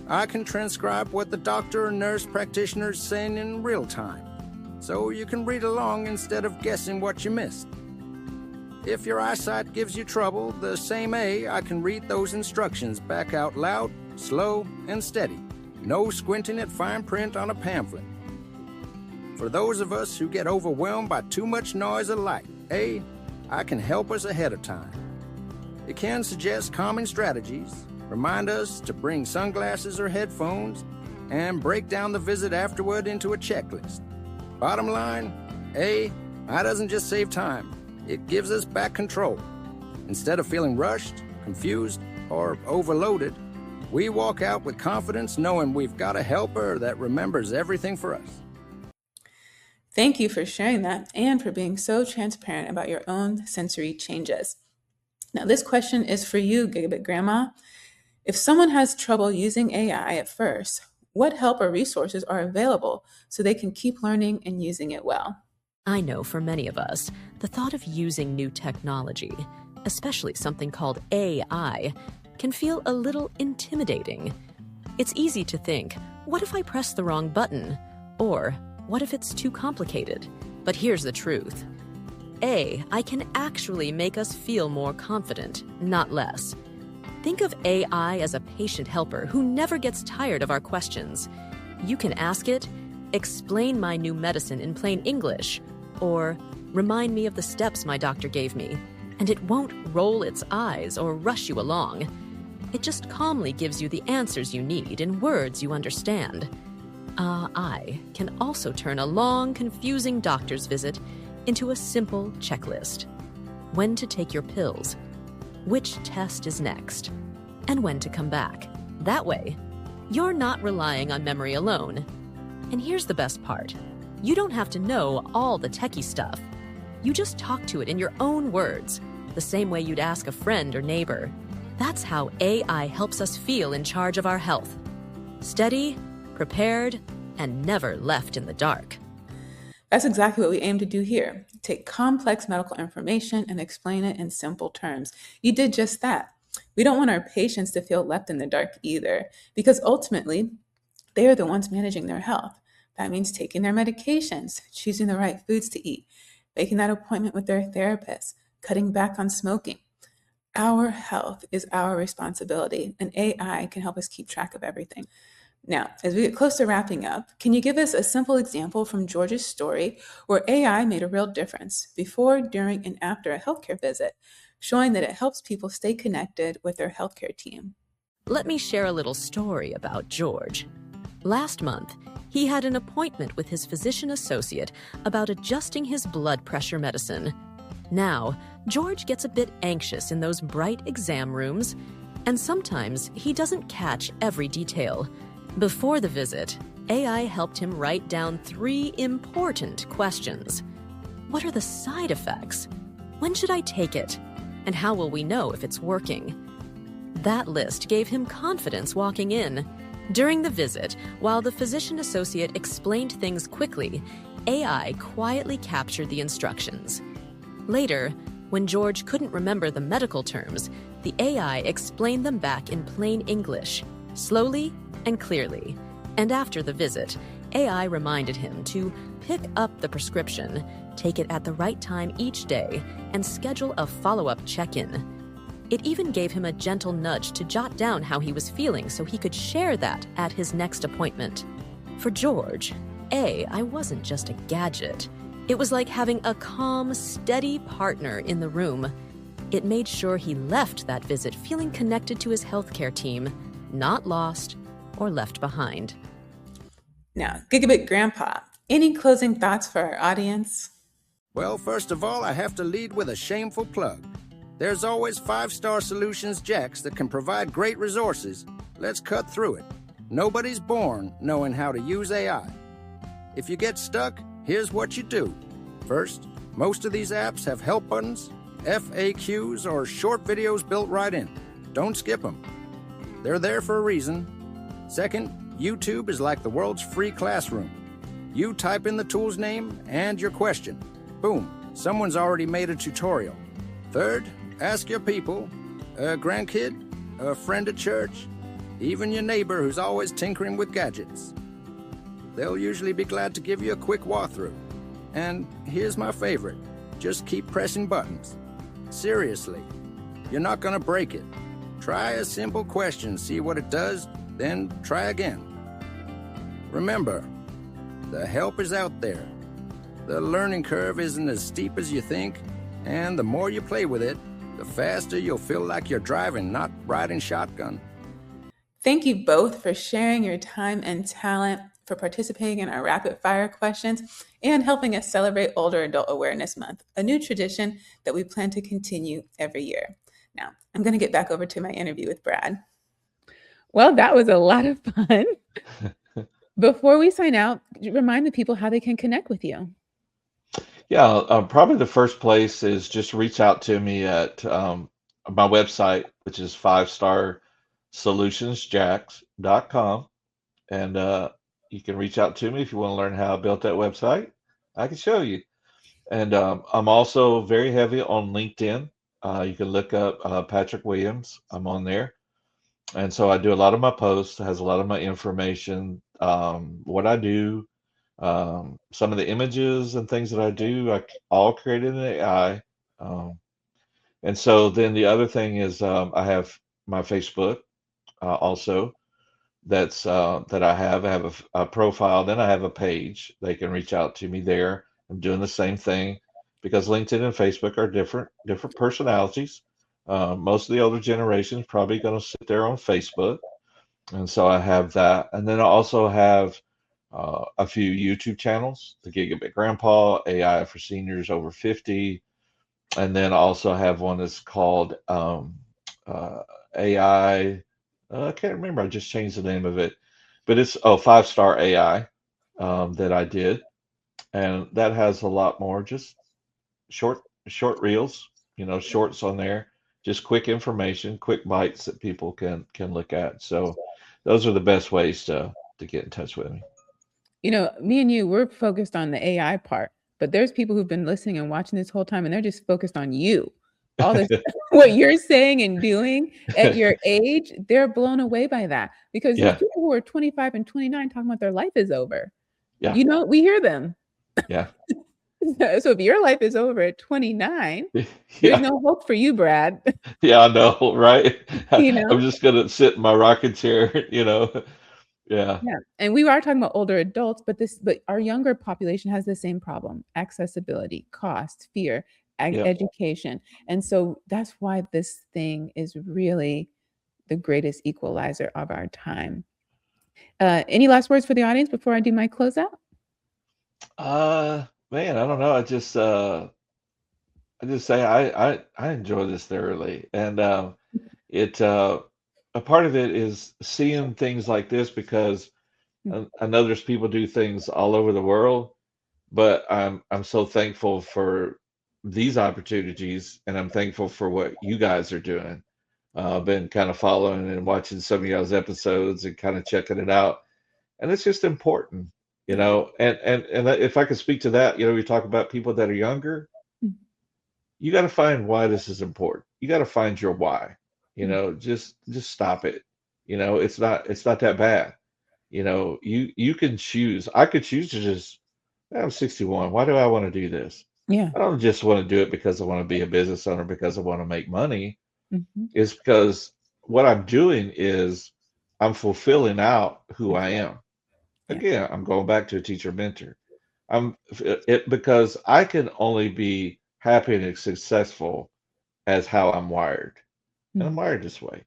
I can transcribe what the doctor or nurse practitioner is saying in real time, so you can read along instead of guessing what you missed. If your eyesight gives you trouble, the same I can read those instructions back out loud, slow, and steady. No squinting at fine print on a pamphlet. For those of us who get overwhelmed by too much noise or light, I can help us ahead of time. It can suggest calming strategies, remind us to bring sunglasses or headphones, and break down the visit afterward into a checklist. Bottom line, AI doesn't just save time, it gives us back control. Instead of feeling rushed, confused, or overloaded, we walk out with confidence knowing we've got a helper that remembers everything for us. Thank you for sharing that and for being so transparent about your own sensory changes. Now, this question is for you, Gigabit Grandma. If someone has trouble using AI at first, what help or resources are available so they can keep learning and using it well? I know for many of us, the thought of using new technology, especially something called AI, can feel a little intimidating. It's easy to think, what if I press the wrong button? Or, what if it's too complicated? But here's the truth. AI can actually make us feel more confident, not less. Think of AI as a patient helper who never gets tired of our questions. You can ask it, explain my new medicine in plain English, or remind me of the steps my doctor gave me, and it won't roll its eyes or rush you along. It just calmly gives you the answers you need in words you understand. AI can also turn a long, confusing doctor's visit into a simple checklist. When to take your pills, which test is next, and when to come back. That way, you're not relying on memory alone. And here's the best part. You don't have to know all the techie stuff. You just talk to it in your own words, the same way you'd ask a friend or neighbor. That's how AI helps us feel in charge of our health. Steady, prepared, and never left in the dark. That's exactly what we aim to do here. Take complex medical information and explain it in simple terms. You did just that. We don't want our patients to feel left in the dark either, because ultimately, they are the ones managing their health. That means taking their medications, choosing the right foods to eat, making that appointment with their therapist, cutting back on smoking. Our health is our responsibility, and AI can help us keep track of everything. Now, as we get close to wrapping up, can you give us a simple example from George's story where AI made a real difference before, during, and after a healthcare visit, showing that it helps people stay connected with their healthcare team? Let me share a little story about George. Last month, he had an appointment with his physician associate about adjusting his blood pressure medicine. Now, George gets a bit anxious in those bright exam rooms, and sometimes he doesn't catch every detail. Before the visit, AI helped him write down 3 important questions. What are the side effects? When should I take it? And how will we know if it's working? That list gave him confidence walking in. During the visit, while the physician associate explained things quickly, AI quietly captured the instructions. Later, When George couldn't remember the medical terms, the AI explained them back in plain English, slowly and clearly. And after the visit, AI reminded him to pick up the prescription, take it at the right time each day, and schedule a follow-up check-in. It even gave him a gentle nudge to jot down how he was feeling so he could share that at his next appointment. For George, AI wasn't just a gadget. It was like having a calm, steady partner in the room. It made sure he left that visit feeling connected to his healthcare team, not lost or left behind. Now, Gigabit Grandpa, any closing thoughts for our audience? Well, first of all, I have to lead with a shameful plug. There's always 5-Star Solutions Jacks that can provide great resources. Let's cut through it. Nobody's born knowing how to use AI. If you get stuck, here's what you do. First, most of these apps have help buttons, FAQs, or short videos built right in. Don't skip them. They're there for a reason. Second, YouTube is like the world's free classroom. You type in the tool's name and your question. Boom, someone's already made a tutorial. Third, ask your people, a grandkid, a friend at church, even your neighbor who's always tinkering with gadgets. They'll usually be glad to give you a quick walkthrough. And here's my favorite, just keep pressing buttons. Seriously, you're not gonna break it. Try a simple question, see what it does, then try again. Remember, the help is out there. The learning curve isn't as steep as you think, and the more you play with it, the faster you'll feel like you're driving, not riding shotgun. Thank you both for sharing your time and talent, for participating in our rapid fire questions, and helping us celebrate Older Adult Awareness Month, a new tradition that we plan to continue every year. Now, I'm going to get back over to my interview with Brad. Well, that was a lot of fun. Before we sign out, remind the people how they can connect with you. Yeah, probably the first place is just reach out to me at my website, which is 5starsolutionsjacks.com. And you can reach out to me if you want to learn how I built that website. I can show you. And I'm also very heavy on LinkedIn. You can look up Patrick Williams. I'm on there. And so I do a lot of my posts, has a lot of my information, what I do, some of the images and things that I do, I all created in AI. And so then the other thing is I have my Facebook also. That I have a profile. Then I have a page. They can reach out to me there. I'm doing the same thing because LinkedIn and Facebook are different personalities. Most of the older generation is probably going to sit there on Facebook, and so I have that. And then I also have a few YouTube channels: the Gigabit Grandpa, AI for seniors over 50, and then I also have one that's called AI. I can't remember. I just changed the name of it, but it's 5-Star AI that I did, and that has a lot more just short reels, shorts on there, just quick information, quick bites that people can look at. So those are the best ways to get in touch with me. Me and you, we're focused on the AI part, but there's people who've been listening and watching this whole time, and they're just focused on you. All this, what you're saying and doing at your age, they're blown away by that because Yeah. there's people who are 25 and 29 talking about their life is over. Yeah. We hear them. Yeah. So if your life is over at 29, Yeah. there's no hope for you, Brad. Yeah, I know, right? You know? I'm just gonna sit in my rocking chair, Yeah. Yeah. And we are talking about older adults, but our younger population has the same problem: accessibility, cost, fear, Yep. education. And so that's why this thing is really the greatest equalizer of our time. Any last words for the audience before I do my closeout? Man, I don't know. I just say I enjoy this thoroughly, and it a part of it is seeing things like this because I know there's people do things all over the world, but I'm so thankful for these opportunities, and I'm thankful for what you guys are doing. Been kind of following and watching some of y'all's episodes and kind of checking it out, and it's just important, And if I could speak to that, we talk about people that are younger. you got to find why this is important. You got to find your why. Just stop it. It's not that bad. You can choose. I could choose to just, I'm 61. Why do I want to do this? Yeah. I don't just want to do it because I want to be a business owner, because I want to make money. Mhm. It's because what I'm doing is I'm fulfilling out who I am. Yeah. Again, I'm going back to a teacher mentor. Because I can only be happy and successful as how I'm wired. And I'm Mhm. wired this way.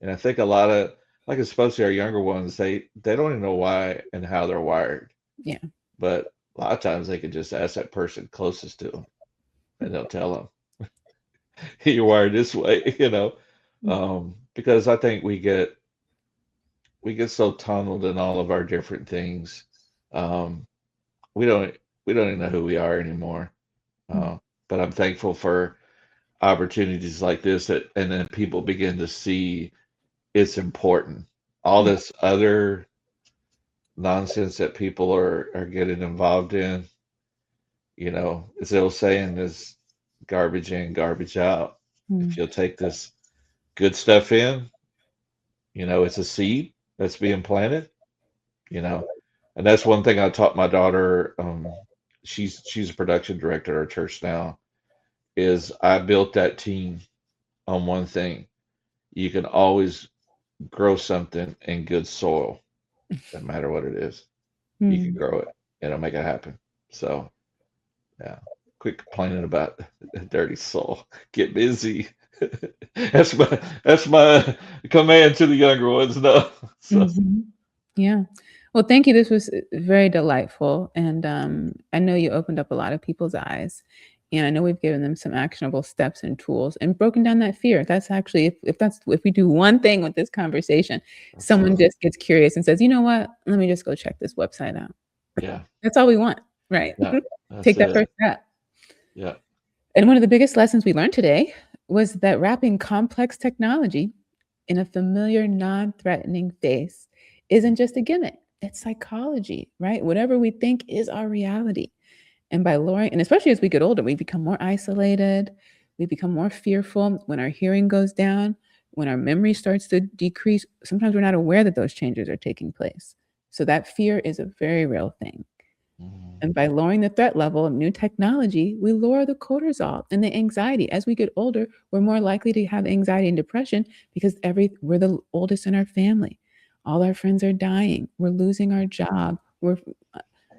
And I think a lot of, like especially our younger ones, they don't even know why and how they're wired. Yeah. But a lot of times they can just ask that person closest to them, and they'll tell them, "You're wired this way," because I think we get so tunneled in all of our different things. Um, we don't we don't even know who we are anymore. Mhm. But I'm thankful for opportunities like this, and then people begin to see it's important. All Yeah. this other nonsense that people are getting involved in, as they were saying, is garbage in, garbage out. If Mm. you'll take this good stuff in, it's a seed that's being planted, you know. And that's one thing I taught my daughter. She's a production director at our church now. Is I built that team on one thing. You can always grow something in good soil, no matter what it is. You can Mm. grow it. It'll make it happen. So yeah. Quit complaining about a dirty soul. Get busy. That's my command to the younger ones. No. So Mhm. Yeah. Well, thank you. This was very delightful, and I know you opened up a lot of people's eyes, and I know we've given them some actionable steps and tools, and broken down that fear. That's actually, if we do one thing with this conversation, someone absolutely. just gets curious and says, "You know what? Let me just go check this website out." Yeah. That's all we want, right? Yeah. That's Take that it. first step. Yeah. And one of the biggest lessons we learned today was that wrapping complex technology in a familiar, non threatening face isn't just a gimmick, it's psychology, right? Whatever we think is our reality. And by lowering, and especially as we get older, we become more isolated, we become more fearful when our hearing goes down, when our memory starts to decrease. Sometimes we're not aware that those changes are taking place. So that fear is a very real thing. Mhm. And by lowering the threat level of new technology, we lower the cortisol and the anxiety. As we get older, we're more likely to have anxiety and depression because we're the oldest in our family. All our friends are dying. We're losing our job. We're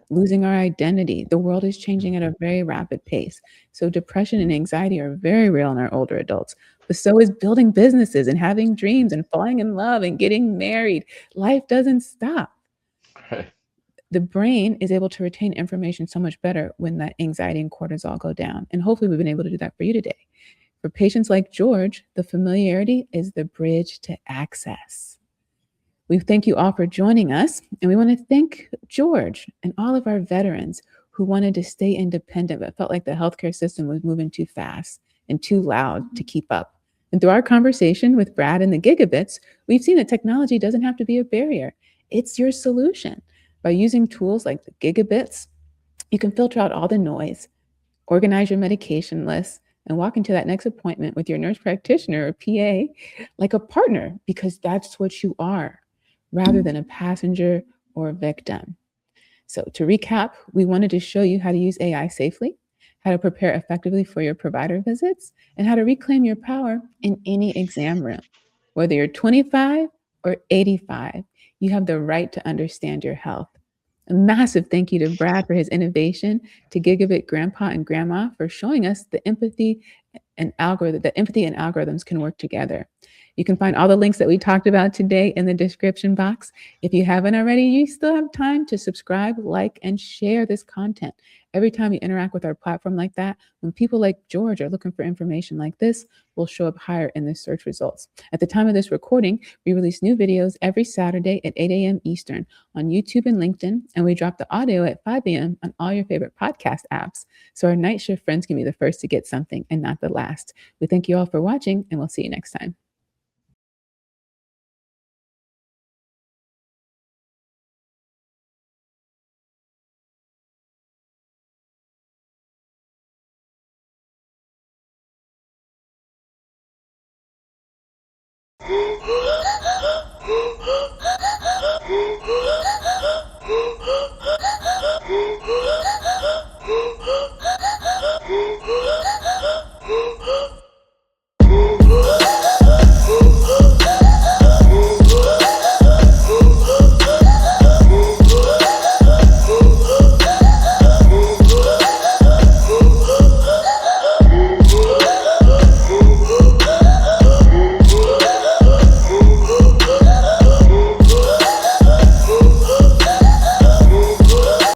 losing our identity. The world is changing at a very rapid pace. So depression and anxiety are very real in our older adults. But so is building businesses and having dreams and falling in love and getting married. Life doesn't stop. Right. The brain is able to retain information so much better when that anxiety and cortisol go down. And hopefully, we've been able to do that for you today. For patients like George, the familiarity is the bridge to access. We thank you all for joining us. And we want to thank George and all of our veterans who wanted to stay independent, but felt like the healthcare system was moving too fast and too loud to keep up. And through our conversation with Brad and the Gigabits, we've seen that technology doesn't have to be a barrier, it's your solution. By using tools like the Gigabits, you can filter out all the noise, organize your medication list, and walk into that next appointment with your nurse practitioner or PA like a partner, because that's what you are, rather than a passenger or a victim. So, to recap, we wanted to show you how to use AI safely, how to prepare effectively for your provider visits, and how to reclaim your power in any exam room. Whether you're 25 or 85, you have the right to understand your health. A massive thank you to Brad for his innovation, to Gigabit Grandpa and Grandma for showing us the empathy and algorithm that empathy and algorithms can work together. You can find all the links that we talked about today in the description box. If you haven't already, you still have time to subscribe, like, and share this content. Every time you interact with our platform like that, when people like George are looking for information like this, we'll show up higher in the search results. At the time of this recording, we release new videos every Saturday at 8 a.m. Eastern on YouTube and LinkedIn, and we drop the audio at 5 a.m. on all your favorite podcast apps. So our night shift friends can be the first to get something and not the last. We thank you all for watching, and we'll see you next time.